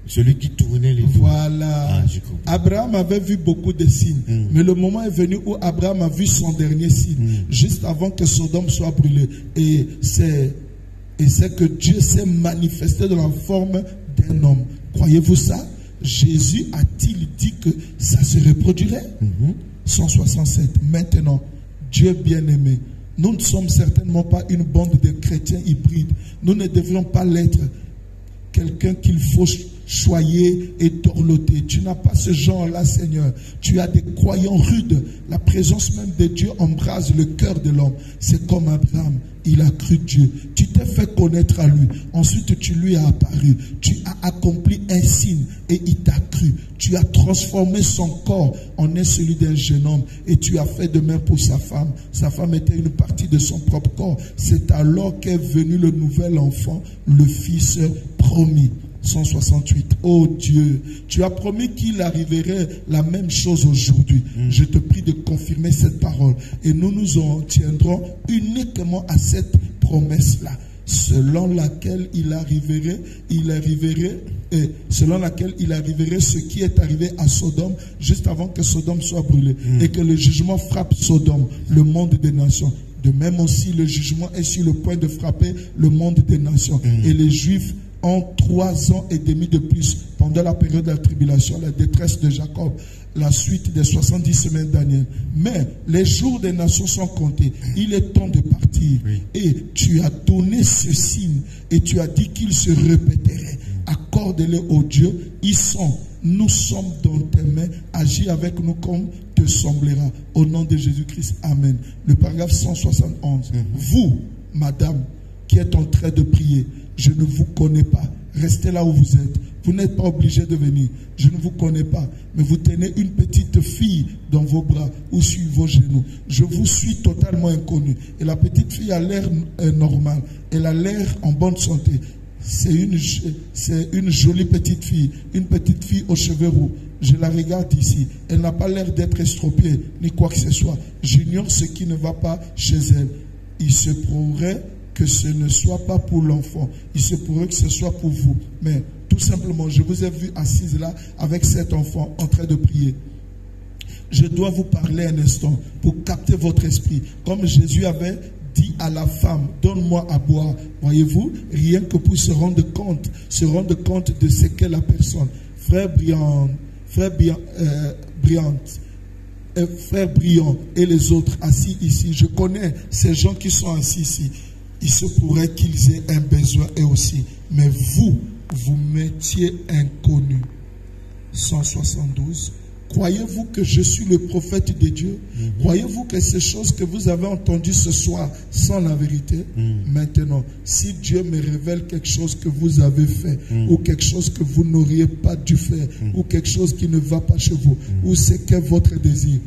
Celui qui tournait les dos. Voilà. Abraham avait vu beaucoup de signes. Mais le moment est venu où Abraham a vu son dernier signe. Juste avant que Sodome soit brûlée. Et c'est que Dieu s'est manifesté dans la forme d'un homme. Croyez-vous ça? Jésus a-t-il dit que ça se reproduirait? 167. Maintenant, Dieu bien-aimé, nous ne sommes certainement pas une bande de chrétiens hybrides. Nous ne devrions pas l'être. Quelqu'un qu'il faut choyer et dorloter. Tu n'as pas ce genre-là, Seigneur. Tu as des croyants rudes. La présence même de Dieu embrase le cœur de l'homme. C'est comme Abraham. Il a cru Dieu. Tu t'es fait connaître à lui. Ensuite, tu lui as apparu. Tu as accompli un signe et il t'a cru. Tu as transformé son corps en celui d'un jeune homme et tu as fait de même pour sa femme. Sa femme était une partie de son propre corps. C'est alors qu'est venu le nouvel enfant, le Fils promis. 168. Oh Dieu, tu as promis qu'il arriverait la même chose aujourd'hui. Je te prie de confirmer cette parole et nous nous en tiendrons uniquement à cette promesse-là, selon laquelle il arriverait ce qui est arrivé à Sodome juste avant que Sodome soit brûlée et que le jugement frappe Sodome, le monde des nations. De même aussi, le jugement est sur le point de frapper le monde des nations. Et les Juifs en 3 ans et demi de plus, pendant la période de la tribulation, la détresse de Jacob, la suite des 70 semaines Daniel. Mais les jours des nations sont comptés. Il est temps de partir. Et tu as donné ce signe et tu as dit qu'il se répéterait. Accorde-le au Dieu. Nous sommes dans tes mains. Agis avec nous comme te semblera. Au nom de Jésus-Christ. Amen. Le paragraphe 171. Vous, madame, qui êtes en train de prier, je ne vous connais pas. Restez là où vous êtes. Vous n'êtes pas obligé de venir. Je ne vous connais pas. Mais vous tenez une petite fille dans vos bras ou sur vos genoux. Je vous suis totalement inconnu. Et la petite fille a l'air normale. Elle a l'air en bonne santé. C'est une jolie petite fille. Une petite fille aux cheveux roux. Je la regarde ici. Elle n'a pas l'air d'être estropiée ni quoi que ce soit. J'ignore ce qui ne va pas chez elle. Il se pourrait que ce ne soit pas pour l'enfant. Il se pourrait que ce soit pour vous. Mais tout simplement, je vous ai vu assise là avec cet enfant en train de prier. Je dois vous parler un instant pour capter votre esprit. Comme Jésus avait dit à la femme, donne-moi à boire. Voyez-vous, rien que pour se rendre compte de ce qu'est la personne. Frère Briand et les autres assis ici, je connais ces gens qui sont assis ici. Il se pourrait qu'ils aient un besoin eux aussi. Mais vous m'étiez inconnu. 172. Croyez-vous que je suis le prophète de Dieu? Croyez-vous que ces choses que vous avez entendues ce soir sont la vérité? Maintenant, si Dieu me révèle quelque chose que vous avez fait, ou quelque chose que vous n'auriez pas dû faire, ou quelque chose qui ne va pas chez vous, ou c'est que votre désir,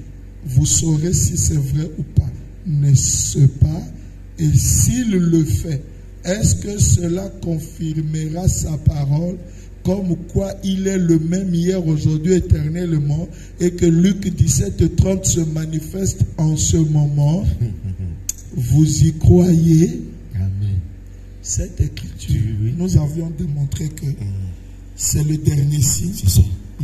vous saurez si c'est vrai ou pas. N'est-ce pas? Et s'il le fait, est-ce que cela confirmera sa parole? Comme quoi il est le même hier, aujourd'hui, éternellement, et que Luc 17:30 se manifeste en ce moment. Vous y croyez? Amen. Cette écriture, nous avions démontré que c'est le dernier signe.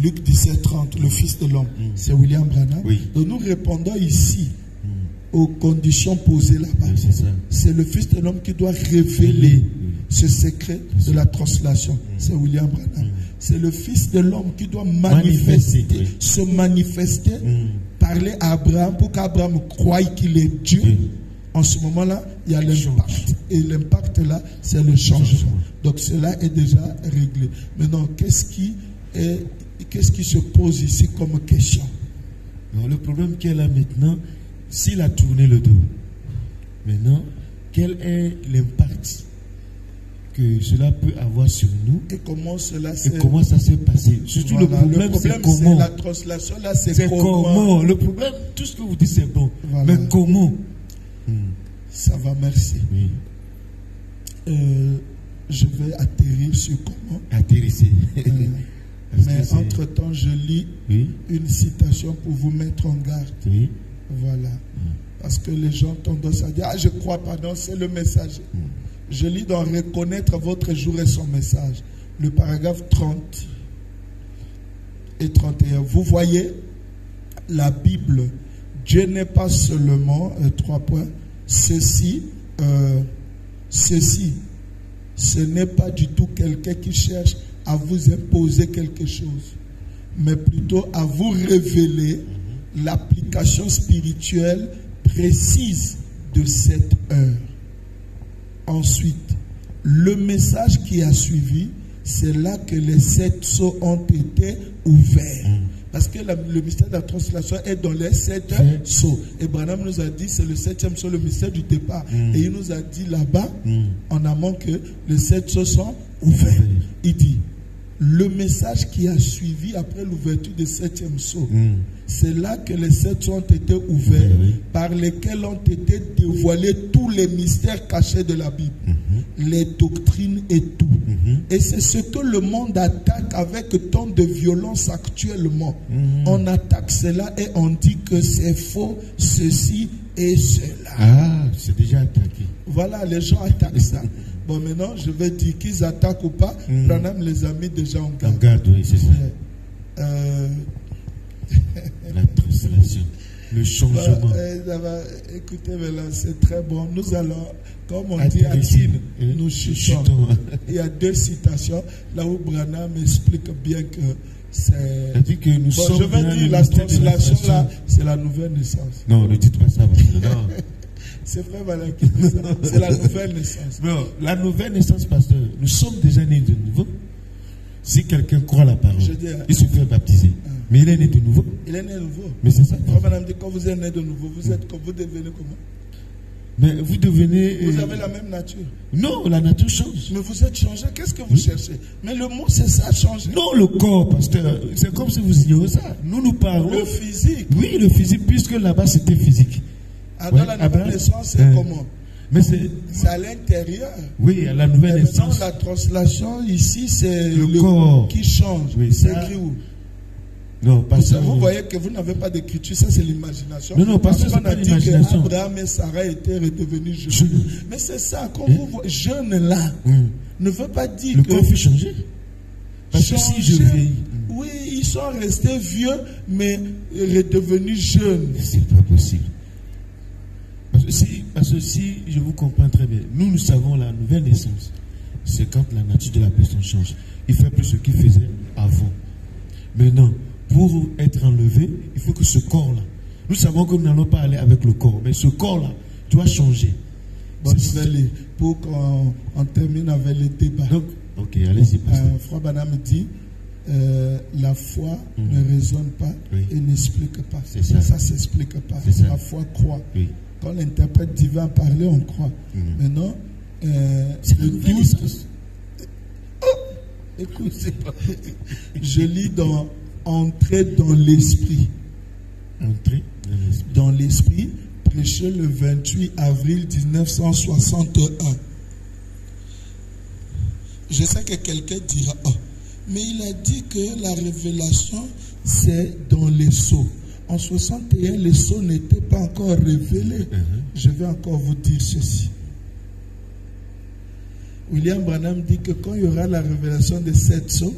Luc 17:30, le Fils de l'homme, c'est William Branham. Donc nous répondons ici aux conditions posées là-bas. C'est le Fils de l'homme qui doit révéler ce secret de la translation. C'est William Branham. C'est le Fils de l'homme qui doit manifester, se manifester, parler à Abraham pour qu'Abraham croie qu'il est Dieu. En ce moment-là, il y a l'impact. Et l'impact là, c'est le changement. Donc cela est déjà réglé. Maintenant, qu'est-ce qui se pose ici comme question? Alors, le problème qu'il y a là maintenant, s'il a tourné le dos, maintenant, quel est l'impact que cela peut avoir sur nous et comment cela ça s'est passé? Surtout voilà, le problème c'est comment. La translation là, c'est comment. Le problème, tout ce que vous dites c'est bon. Voilà. Mais comment? Ça va, merci. Oui. Je vais atterrir sur comment. Atterrisser. Mais entre-temps, je lis une citation pour vous mettre en garde. Oui. Voilà. Parce que les gens ont tendance à dire, ah, je crois pas, non, c'est le messager. Je lis dans Reconnaître votre jour et son message, le paragraphe 30 et 31. Vous voyez, la Bible, Dieu n'est pas seulement, 3 points, ceci, ce n'est pas du tout quelqu'un qui cherche à vous imposer quelque chose, mais plutôt à vous révéler l'application spirituelle précise de cette heure. Ensuite, le message qui a suivi, c'est là que les 7 sceaux ont été ouverts. Parce que le mystère de la translation est dans les 7 sceaux. Et Branham nous a dit, c'est le 7e sceau, le mystère du départ. Et il nous a dit là-bas, en amont, que les 7 sceaux sont ouverts. Il dit, le message qui a suivi après l'ouverture du 7e sceau, c'est là que les 7 sceaux ont été ouverts, par lesquels ont été dévoilés tous les mystères cachés de la Bible, les doctrines et tout. Et c'est ce que le monde attaque avec tant de violence actuellement. On attaque cela et on dit que c'est faux, ceci et cela. Ah, c'est déjà attaqué. Voilà, les gens attaquent ça. Bon, maintenant, je vais dire qu'ils attaquent ou pas. Branham les a mis déjà en garde. En garde, oui, c'est ça. La translation, le changement. Écoutez, c'est très bon. Nous allons, comme on dit à Tine, nous chutons. Il y a 2 citations là où Branham explique bien que c'est. Dit que nous sommes je vais dire, la translation là, c'est la nouvelle naissance. Non, ne dites pas ça. Non. C'est vrai, voilà, c'est la nouvelle naissance. Non, la nouvelle naissance, pasteur, nous sommes déjà nés de nouveau. Si quelqu'un croit la parole, il se fait baptiser. Mais il est né de nouveau. Il est né de nouveau. Mais c'est ça. Madame dit, quand vous êtes né de nouveau, vous devenez comment? Mais vous devenez. Vous avez la même nature. Non, la nature change. Mais vous êtes changé. Qu'est-ce que vous cherchez? Mais le mot, c'est ça, changer. Non, le corps, pasteur. C'est comme si vous ignorez ça. Nous parlons. Le physique. Oui, le physique, puisque là-bas c'était physique. Dans la nouvelle naissance, c'est comment? Mais c'est à l'intérieur. Oui, à la nouvelle naissance. La translation ici, c'est le corps qui change. Oui, c'est écrit où? Non, parce que vous voyez que vous n'avez pas d'écriture, ça c'est l'imagination. Non, parce que c'est pas l'imagination. Abraham et Sarah étaient redevenus jeunes. Mais c'est ça, quand vous voyez jeune là, ne veut pas dire le que. Le corps fait changer. Parce que si je vieillis. Oui, ils sont restés vieux, mais redevenus jeunes. C'est pas possible. Parce que si je vous comprends très bien, nous savons la nouvelle naissance. C'est quand la nature de la personne change. Il fait plus ce qu'il faisait avant. Maintenant, pour être enlevé, il faut que ce corps-là, nous savons que nous n'allons pas aller avec le corps, mais ce corps-là doit changer. Bon, pour qu'on termine avec le débat. Donc, ok, allez-y. Frère Branham dit, la foi ne raisonne pas et n'explique pas. Ça ne s'explique pas. La foi croit. Oui. Quand l'interprète divin parlait, on croit. Maintenant, le doute. Écoute, je lis dans Entrer dans l'esprit. Entrer dans l'esprit, prêché le 28 avril 1961. Je sais que quelqu'un dira, oh, mais il a dit que la révélation, c'est dans les sceaux. En 61, les sceaux n'étaient pas encore révélés. Je vais encore vous dire ceci. William Branham dit que quand il y aura la révélation des 7 sceaux,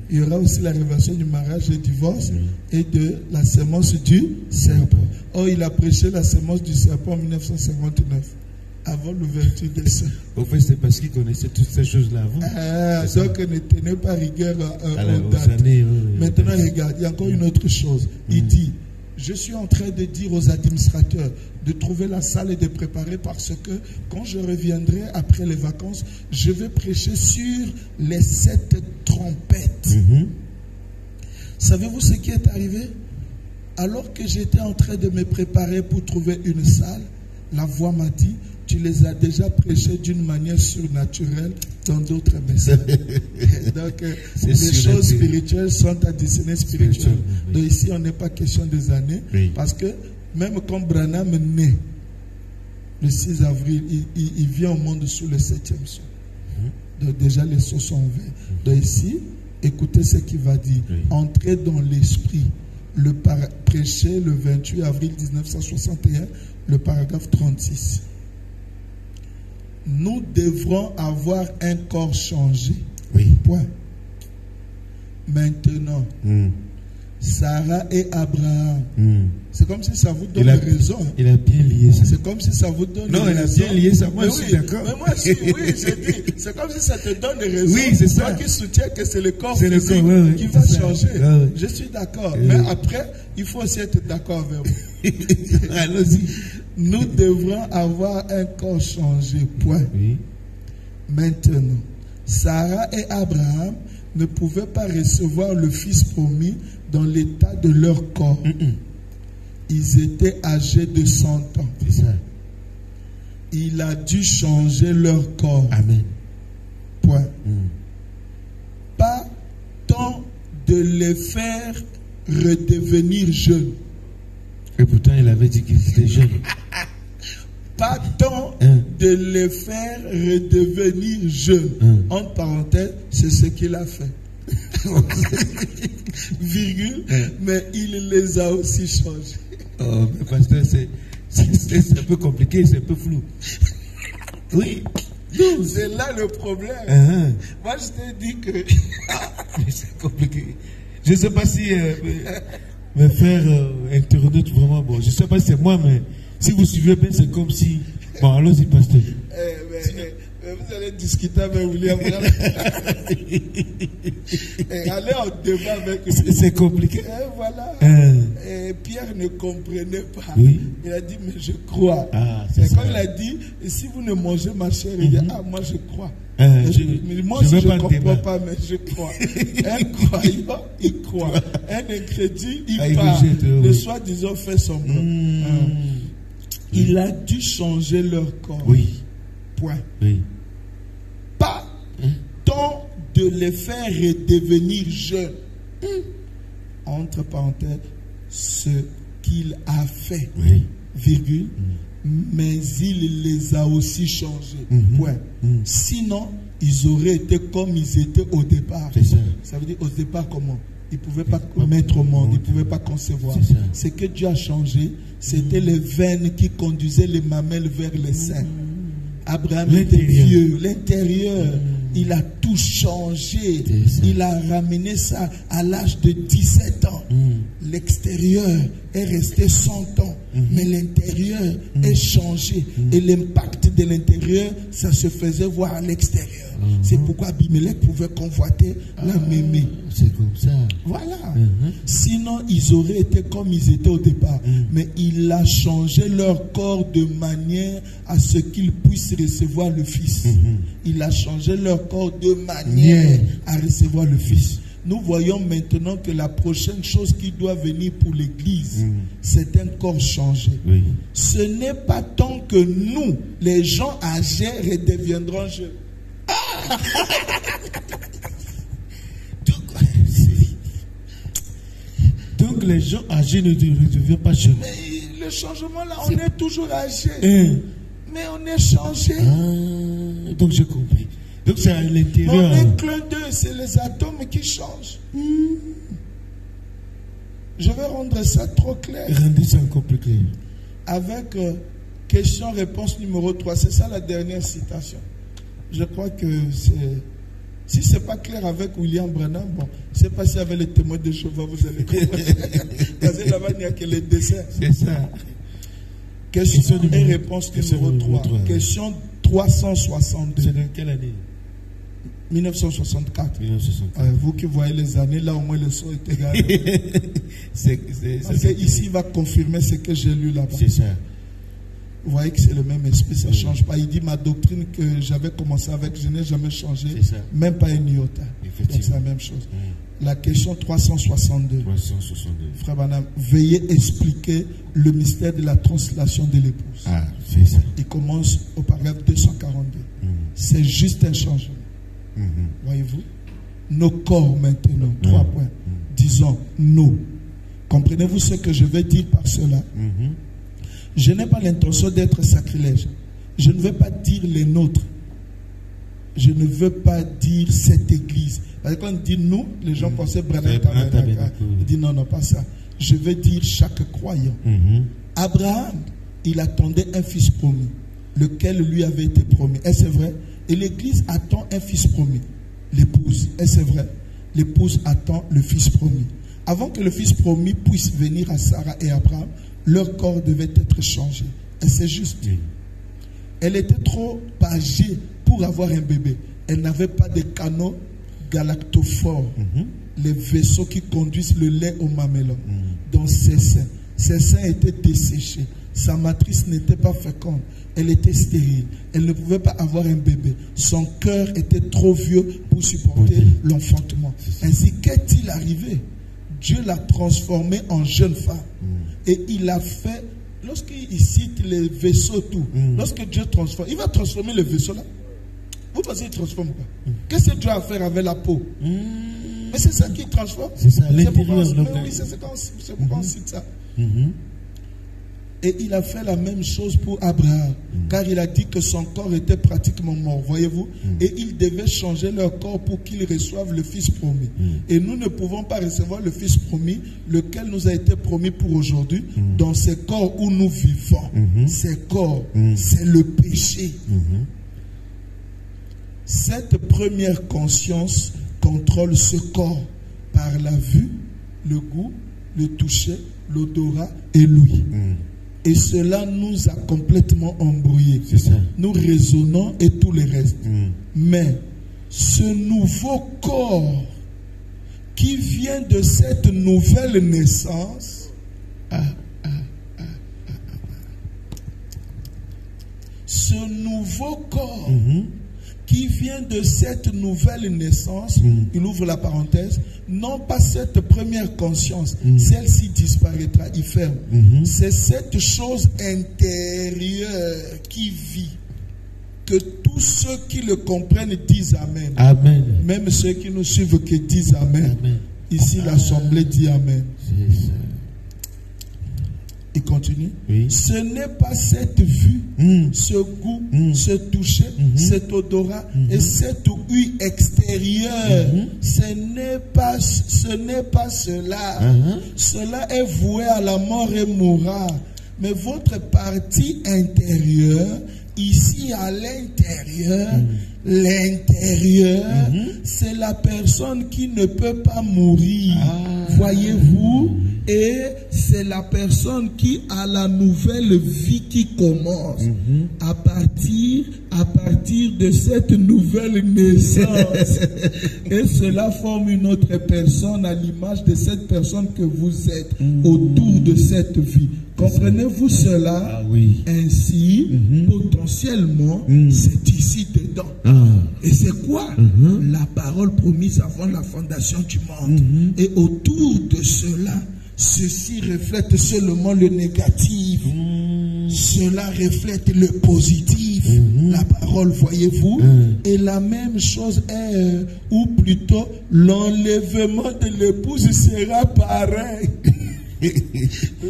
il y aura aussi la révélation du mariage et du divorce et de la sémence du serpent. Or, il a prêché la sémence du serpent en 1959, avant l'ouverture des sceaux. Au fait, c'est parce qu'il connaissait toutes ces choses-là avant. Donc, ne tenez pas rigueur aux dates. Maintenant, regarde, il y a encore une autre chose. Il dit, je suis en train de dire aux administrateurs de trouver la salle et de préparer parce que quand je reviendrai après les vacances, je vais prêcher sur les 7 trompettes. Savez-vous ce qui est arrivé? Alors que j'étais en train de me préparer pour trouver une salle, la voix m'a dit, tu les as déjà prêchés d'une manière surnaturelle dans d'autres messages. Donc, les choses spirituelles sont additionnées spirituelles. Donc ici, on n'est pas question des années. Parce que même quand Branham naît, le 6 avril, il vient au monde sous le 7e sceau. Donc déjà, les sceaux sont ouverts. Donc ici, écoutez ce qu'il va dire. Entrez dans l'esprit. Prêché le 28 avril 1961, le paragraphe 36. Nous devrons avoir un corps changé. Point. Maintenant, Sarah et Abraham, c'est comme si ça vous donne raison. Il a bien lié ça. C'est comme si ça vous donne raison. Non, il a bien lié ça. Moi, je suis d'accord. Mais moi, j'ai dit, c'est comme si ça te donne raison. Oui, c'est ça. Toi qui soutiens que c'est le corps physique qui va changer. Je suis d'accord. Mais après, il faut aussi être d'accord avec vous. Allons-y. Nous devrons avoir un corps changé. Point. Maintenant, Sarah et Abraham ne pouvaient pas recevoir le fils promis dans l'état de leur corps. Ils étaient âgés de 100 ans. C'est ça. Il a dû changer leur corps. Amen. Point. Pas tant de les faire redevenir jeunes. Et pourtant, il avait dit qu'ils étaient jeunes. Pas tant de les faire redevenir jeunes. Entre parenthèses, c'est ce qu'il a fait. Virgule, mais il les a aussi changés. Oh, mais pasteur, c'est un peu compliqué, c'est un peu flou. Oui. C'est là le problème. Moi, je t'ai dit que... mais c'est compliqué. Je ne sais pas si mes frères internautes vraiment, bon, je ne sais pas si c'est moi, mais si vous suivez bien, c'est comme si... Bon, allons-y, pasteur. Vous allez discuter avec William. Allez en débat avec lui. C'est compliqué. Voilà. Pierre ne comprenait pas. Oui. Il a dit, mais je crois. Et quand il a dit, si vous ne mangez ma chair, il dit, moi je crois. Moi je ne comprends pas, mais je crois. Un croyant, il croit. Un incrédule, il parle. Le soi-disant fait semblant. Il a dû changer leur corps. Oui. Point. Oui. Pas tant de les faire redevenir jeunes. Entre parenthèses, ce qu'il a fait. Virgule. Mais il les a aussi changés. Point. Sinon, ils auraient été comme ils étaient au départ. Ça veut dire au départ comment? Ils ne pouvaient pas mettre au monde, ils ne pouvaient pas concevoir. Ce que Dieu a changé, c'était les veines qui conduisaient les mamelles vers les seins. Abraham était vieux, l'intérieur, il a tout changé. Il a ramené ça à l'âge de 17 ans. L'extérieur est resté 100 ans, mais l'intérieur est changé. Et l'impact de l'intérieur, ça se faisait voir à l'extérieur. C'est pourquoi Abimelech pouvait convoiter la mémé. C'est comme ça. Voilà. Sinon, ils auraient été comme ils étaient au départ. Mais il a changé leur corps de manière à ce qu'ils puissent recevoir le Fils. Il a changé leur corps de manière à recevoir le Fils. nous voyons maintenant que la prochaine chose qui doit venir pour l'Église, c'est un corps changé. Oui. Ce n'est pas tant que nous, les gens âgés, redeviendrons jeunes. Ah! Donc les gens âgés ne deviennent pas jeunes. Mais le changement là, on est toujours âgé. Mais on est changé. Ah, donc j'ai compris. Donc c'est à l'intérieur. On est clin d'œil, c'est les atomes qui changent. Je vais rendre ça trop clair. Rendez ça encore plus clair. Avec question-réponse numéro 3. C'est ça la dernière citation. Je crois que c'est... Si ce n'est pas clair avec William Branham, bon, c'est pas si avec les témoins de Jéhovah, vous allez comprendre. Parce que là-bas, il n'y a que les dessins. C'est ça. Question et réponse numéro 3. Question 362. C'est dans quelle année? 1964. 1964. Vous qui voyez les années, là au moins le son est égal. Parce que ici, il va confirmer ce que j'ai lu là-bas. C'est ça. Vous voyez que c'est le même esprit, ça ne change pas. Il dit ma doctrine que j'avais commencé avec, je n'ai jamais changé. Même pas un iota. Donc c'est la même chose. La question 362. 362. Frère Branham, veuillez expliquer le mystère de la translation de l'épouse. Ah, c'est ça. Il commence au paragraphe 242. C'est juste un changement. Voyez-vous? Nos corps maintenant. 3 points. Disons, nous. Comprenez-vous ce que je veux dire par cela? Je n'ai pas l'intention d'être sacrilège. Je ne veux pas dire les nôtres. Je ne veux pas dire cette église. Parce que quand on dit nous, les gens pensaient Branham Tabernacle. Il dit non, non, pas ça. Je veux dire chaque croyant. Abraham, il attendait un fils promis, lequel lui avait été promis. Est-ce vrai? Et l'église attend un fils promis, l'épouse. Est-ce vrai? L'épouse attend le fils promis. Avant que le fils promis puisse venir à Sarah et Abraham, leur corps devait être changé. Et c'est juste. Elle était trop âgée pour avoir un bébé. Elle n'avait pas de canaux galactophores, les vaisseaux qui conduisent le lait au mamelon, dans ses seins. Ses seins étaient desséchés. Sa matrice n'était pas féconde. Elle était stérile. Elle ne pouvait pas avoir un bébé. Son cœur était trop vieux pour supporter l'enfantement. Ainsi, qu'est-il arrivé? Dieu l'a transformée en jeune femme. Et il a fait, lorsqu'il cite les vaisseaux, tout, lorsque Dieu transforme, il va transformer le vaisseau là. Vous pensez qu'il transforme pas? Qu'est-ce que Dieu a à faire avec la peau? Mais c'est ça qui transforme. C'est ça, l'intérieur. Oui, c'est pourquoi on cite ça. Et il a fait la même chose pour Abraham, car il a dit que son corps était pratiquement mort, voyez-vous. Et il devait changer leur corps pour qu'ils reçoivent le Fils promis. Et nous ne pouvons pas recevoir le Fils promis, lequel nous a été promis pour aujourd'hui, dans ces corps où nous vivons. Ces corps, c'est le péché. Cette première conscience contrôle ce corps par la vue, le goût, le toucher, l'odorat et l'ouïe. Et cela nous a complètement embrouillés. Nous raisonnons et tout le reste. Mais ce nouveau corps qui vient de cette nouvelle naissance, ce nouveau corps qui vient de cette nouvelle naissance, il ouvre la parenthèse, non pas cette première conscience, celle-ci disparaîtra, il ferme. C'est cette chose intérieure qui vit, que tous ceux qui le comprennent disent Amen. Amen. Même ceux qui nous suivent qui disent Amen. Amen. Ici, l'Assemblée dit Amen. Il continue. Ce n'est pas cette vue, ce goût, ce toucher, cet odorat et cette ouïe extérieure. Ce n'est pas cela. Cela est voué à la mort et mourra. Mais votre partie intérieure, ici à l'intérieur, l'intérieur, c'est la personne qui ne peut pas mourir. Voyez-vous? Et c'est c'est la personne qui a la nouvelle vie qui commence à partir de cette nouvelle naissance. Et cela forme une autre personne à l'image de cette personne que vous êtes autour de cette vie. Comprenez-vous cela? Oui. Ainsi, potentiellement, c'est ici dedans. Et c'est quoi? La parole promise avant la fondation du monde. Et autour de cela, ceci reflète seulement le négatif. Cela reflète le positif. La parole, voyez-vous. Et la même chose est, ou plutôt, l'enlèvement de l'épouse sera pareil.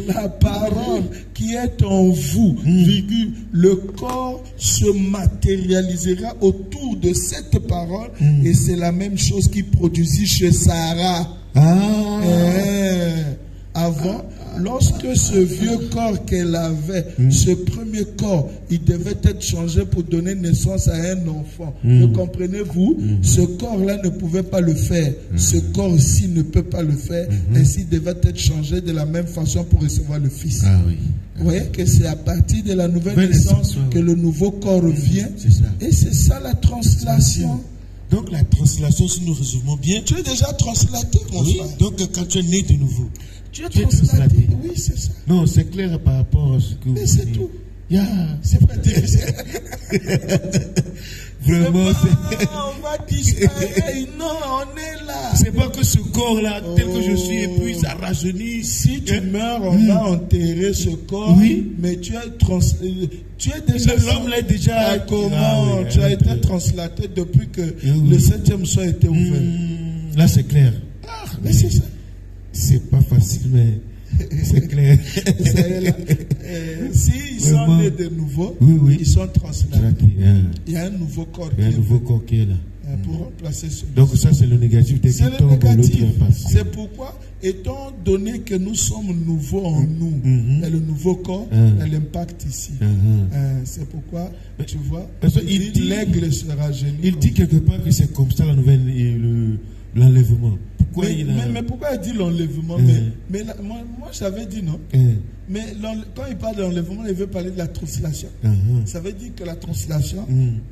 La parole qui est en vous, virgule, le corps se matérialisera autour de cette parole et c'est la même chose qui produisit chez Sarah. Avant, lorsque ce vieux corps qu'elle avait, ce premier corps, il devait être changé pour donner naissance à un enfant. Le comprenez-vous? Ce corps-là ne pouvait pas le faire. Ce corps-ci ne peut pas le faire. Ainsi, il devait être changé de la même façon pour recevoir le Fils. Vous voyez que c'est à partir de la nouvelle naissance que le nouveau corps vient. Et c'est ça la translation. Donc la translation, si nous résumons bien, tu es déjà translaté, mon frère. Donc quand tu es né de nouveau, tu es translaté. Oui, c'est ça. Non, c'est clair par rapport à ce que mais c'est tout. C'est pas difficile. Vraiment, on va disparaître. Non, on est là. C'est pas que ce corps-là, tel que je suis, et puis ça rajeunit. Si tu meurs, on va enterrer ce corps. Oui. Mais tu es déjà. L'homme l'est déjà. Comment tu as été translaté depuis que le 7e soir était ouvert. Là, c'est clair. Mais c'est ça. C'est pas facile, mais c'est clair. S'ils sont nés de nouveau, ils sont translatés. Il y a un nouveau corps. Il y a un nouveau corps qui est là. Pour remplacer celui-ci. Donc ça, c'est le négatif. C'est le négatif. C'est pourquoi, étant donné que nous sommes nouveaux en nous, et le nouveau corps a l'impact ici. C'est pourquoi, tu vois, l'aigle sera gêné. Il dit quelque part que c'est comme ça la nouvelle, l'enlèvement. Mais pourquoi il dit l'enlèvement? Mais moi j'avais dit non. Mais quand il parle de l'enlèvement, il veut parler de la translation. Ça veut dire que la translation,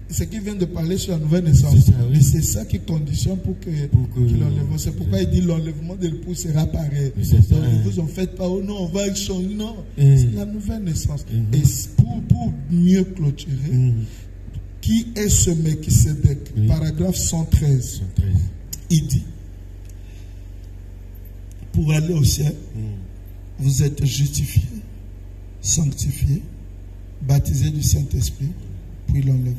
c'est qu'il vient de parler sur la nouvelle naissance. C'est ça qui conditionne pour qu'il l'enlève. C'est pourquoi il dit l'enlèvement de l'épouse sera pareil. Donc vous en faites pas, oh non, on va changer. Non, c'est la nouvelle naissance. Et pour mieux clôturer, qui est ce Melchisédek? Paragraphe 113. Il dit, pour aller au ciel, vous êtes justifiés, sanctifiés, baptisés du Saint-Esprit, puis l'enlèvement.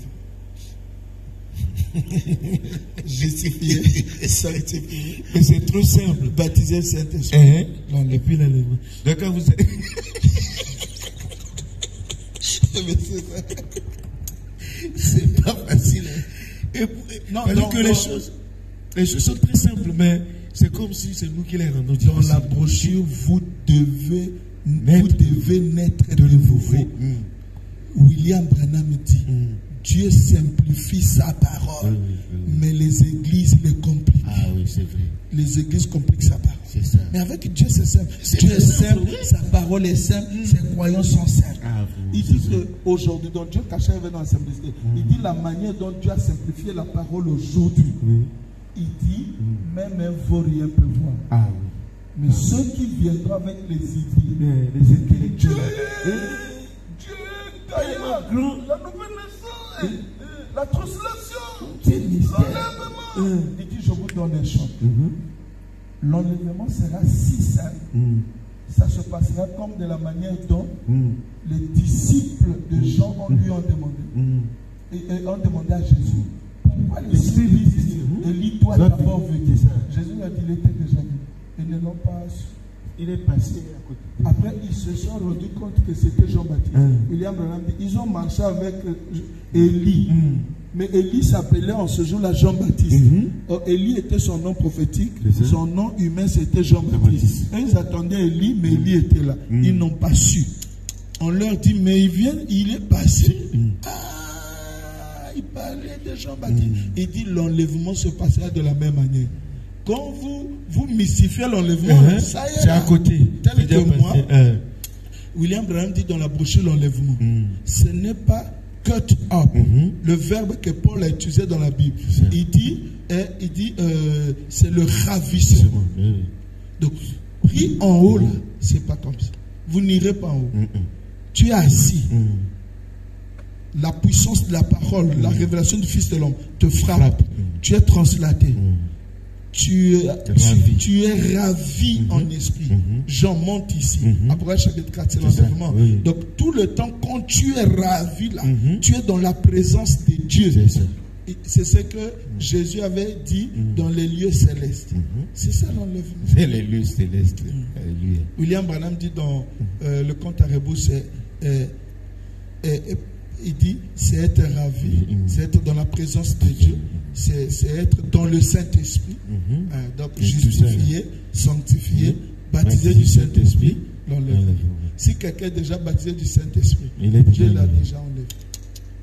Justifié, sanctifié. Mais c'est trop simple. Baptisé le Saint-Esprit, et puis l'enlèvement. Donc quand vous êtes... c'est pas facile. Non, que les choses sont très simples, mais c'est comme si c'est nous qui les rendons. Dans la brochure, vous devez naître de nouveau. William Branham dit, Dieu simplifie sa parole, mais les églises les compliquent. Ah oui, c'est vrai. Les églises compliquent sa parole. C'est ça. Mais avec Dieu, c'est simple. Dieu est simple, sa parole est simple, ses croyances sont simples. Il dit qu'aujourd'hui, donc Dieu caché avec dans la simplicité. Il dit la manière dont Dieu a simplifié la parole aujourd'hui. Il dit, même un vaurien peut voir. Mais ceux qui viendront avec les idées, les intellectuels, Dieu, la nouvelle naissance, la translation, l'enlèvement. Il dit, je vous donne un champ. L'enlèvement sera si simple. Ça se passera comme de la manière dont les disciples de Jean lui ont demandé. Et ont demandé à Jésus. Pourquoi les disciples disent, Élie doit d'abord venir? Jésus a dit, il était déjà venu. Ils ne l'ont pas su. Il est passé à côté. Après, ils se sont rendus compte que c'était Jean-Baptiste. William Branham dit, ils ont marché avec Élie. Mais Élie s'appelait en ce jour-là Jean-Baptiste. Élie était son nom prophétique. Son nom humain, c'était Jean-Baptiste. Et ils attendaient Élie, mais Élie était là. Ils n'ont pas su. On leur dit, mais il vient, il est passé. Il parlait de Jean-Baptiste. Il dit, l'enlèvement se passera de la même manière. Quand vous mystifiez l'enlèvement, ça y est. C'est à côté. Tel que moi, William Branham dit dans la brochure l'enlèvement, ce n'est pas cut up, le verbe que Paul a utilisé dans la Bible. Il dit c'est le ravissement. Donc, pris en haut, là, c'est pas comme ça. Vous n'irez pas en haut. Tu es assis. La puissance de la parole, la révélation du Fils de l'homme te frappe. Tu es translaté. Tu es ravi en esprit. Jean monte ici. Après chapitre 4, c'est l'enlèvement. Donc tout le temps, quand tu es ravi là, tu es dans la présence de Dieu. C'est ce que Jésus avait dit dans les lieux célestes. C'est ça l'enlèvement. C'est les lieux célestes. William Branham dit dans le Conte à rebours, il dit, c'est être ravi, c'est être dans la présence de Dieu, c'est être dans le Saint-Esprit. Donc, justifié, sanctifié, baptisé du Saint-Esprit, l'enlèvement. Si quelqu'un est déjà baptisé du Saint-Esprit, Dieu l'a déjà enlevé.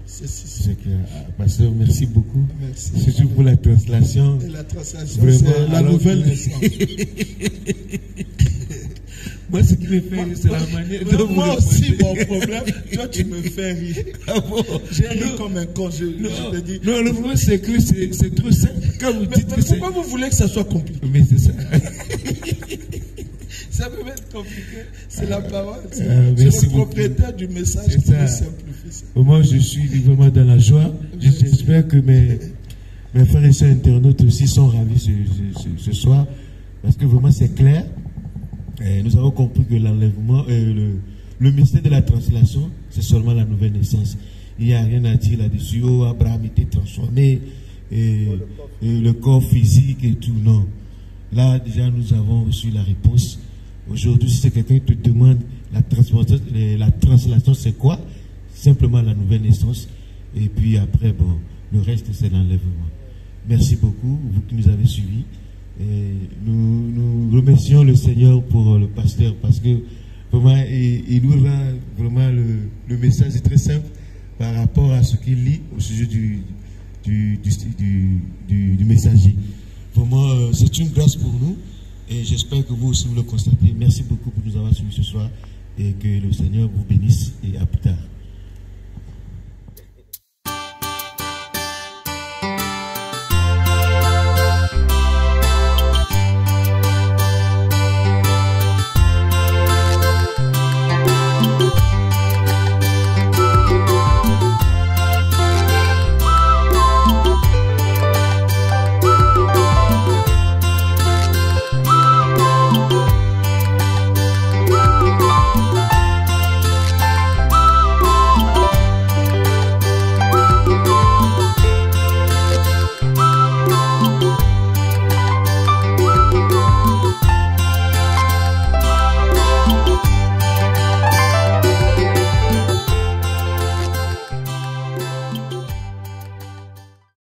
C'est clair. Pasteur, merci beaucoup. Merci. Surtout pour la translation. Et la translation, c'est la nouvelle naissance. Moi, ce qui me fait rire, c'est la manière dont vous moi aussi, mon problème, toi, tu me fais rire. Ah bon? J'ai ri comme un con, je te dis. Non, le problème, c'est que c'est trop simple. Quand vous dites mais pourquoi vous voulez que ça soit compliqué? Mais c'est ça. Ça peut être compliqué. C'est la parole. C'est le propriétaire du message qui nous simplifie ça. Moi, je suis vraiment dans la joie. J'espère que mes frères et sœurs internautes aussi sont ravis ce soir. Parce que vraiment, c'est clair. Et nous avons compris que l'enlèvement, le mystère de la translation, c'est seulement la nouvelle naissance. Il n'y a rien à dire là-dessus. Oh, Abraham était transformé, et le corps physique et tout. Non. Là, déjà, nous avons reçu la réponse. Aujourd'hui, si quelqu'un te demande la translation, c'est quoi? Simplement la nouvelle naissance. Et puis après, bon, le reste, c'est l'enlèvement. Merci beaucoup, vous qui nous avez suivis. Et nous remercions le Seigneur pour le pasteur parce que vraiment, il nous rend vraiment le message est très simple par rapport à ce qu'il lit au sujet du messager. Vraiment, c'est une grâce pour nous et j'espère que vous aussi vous le constatez. Merci beaucoup pour nous avoir suivis ce soir et que le Seigneur vous bénisse et à plus tard.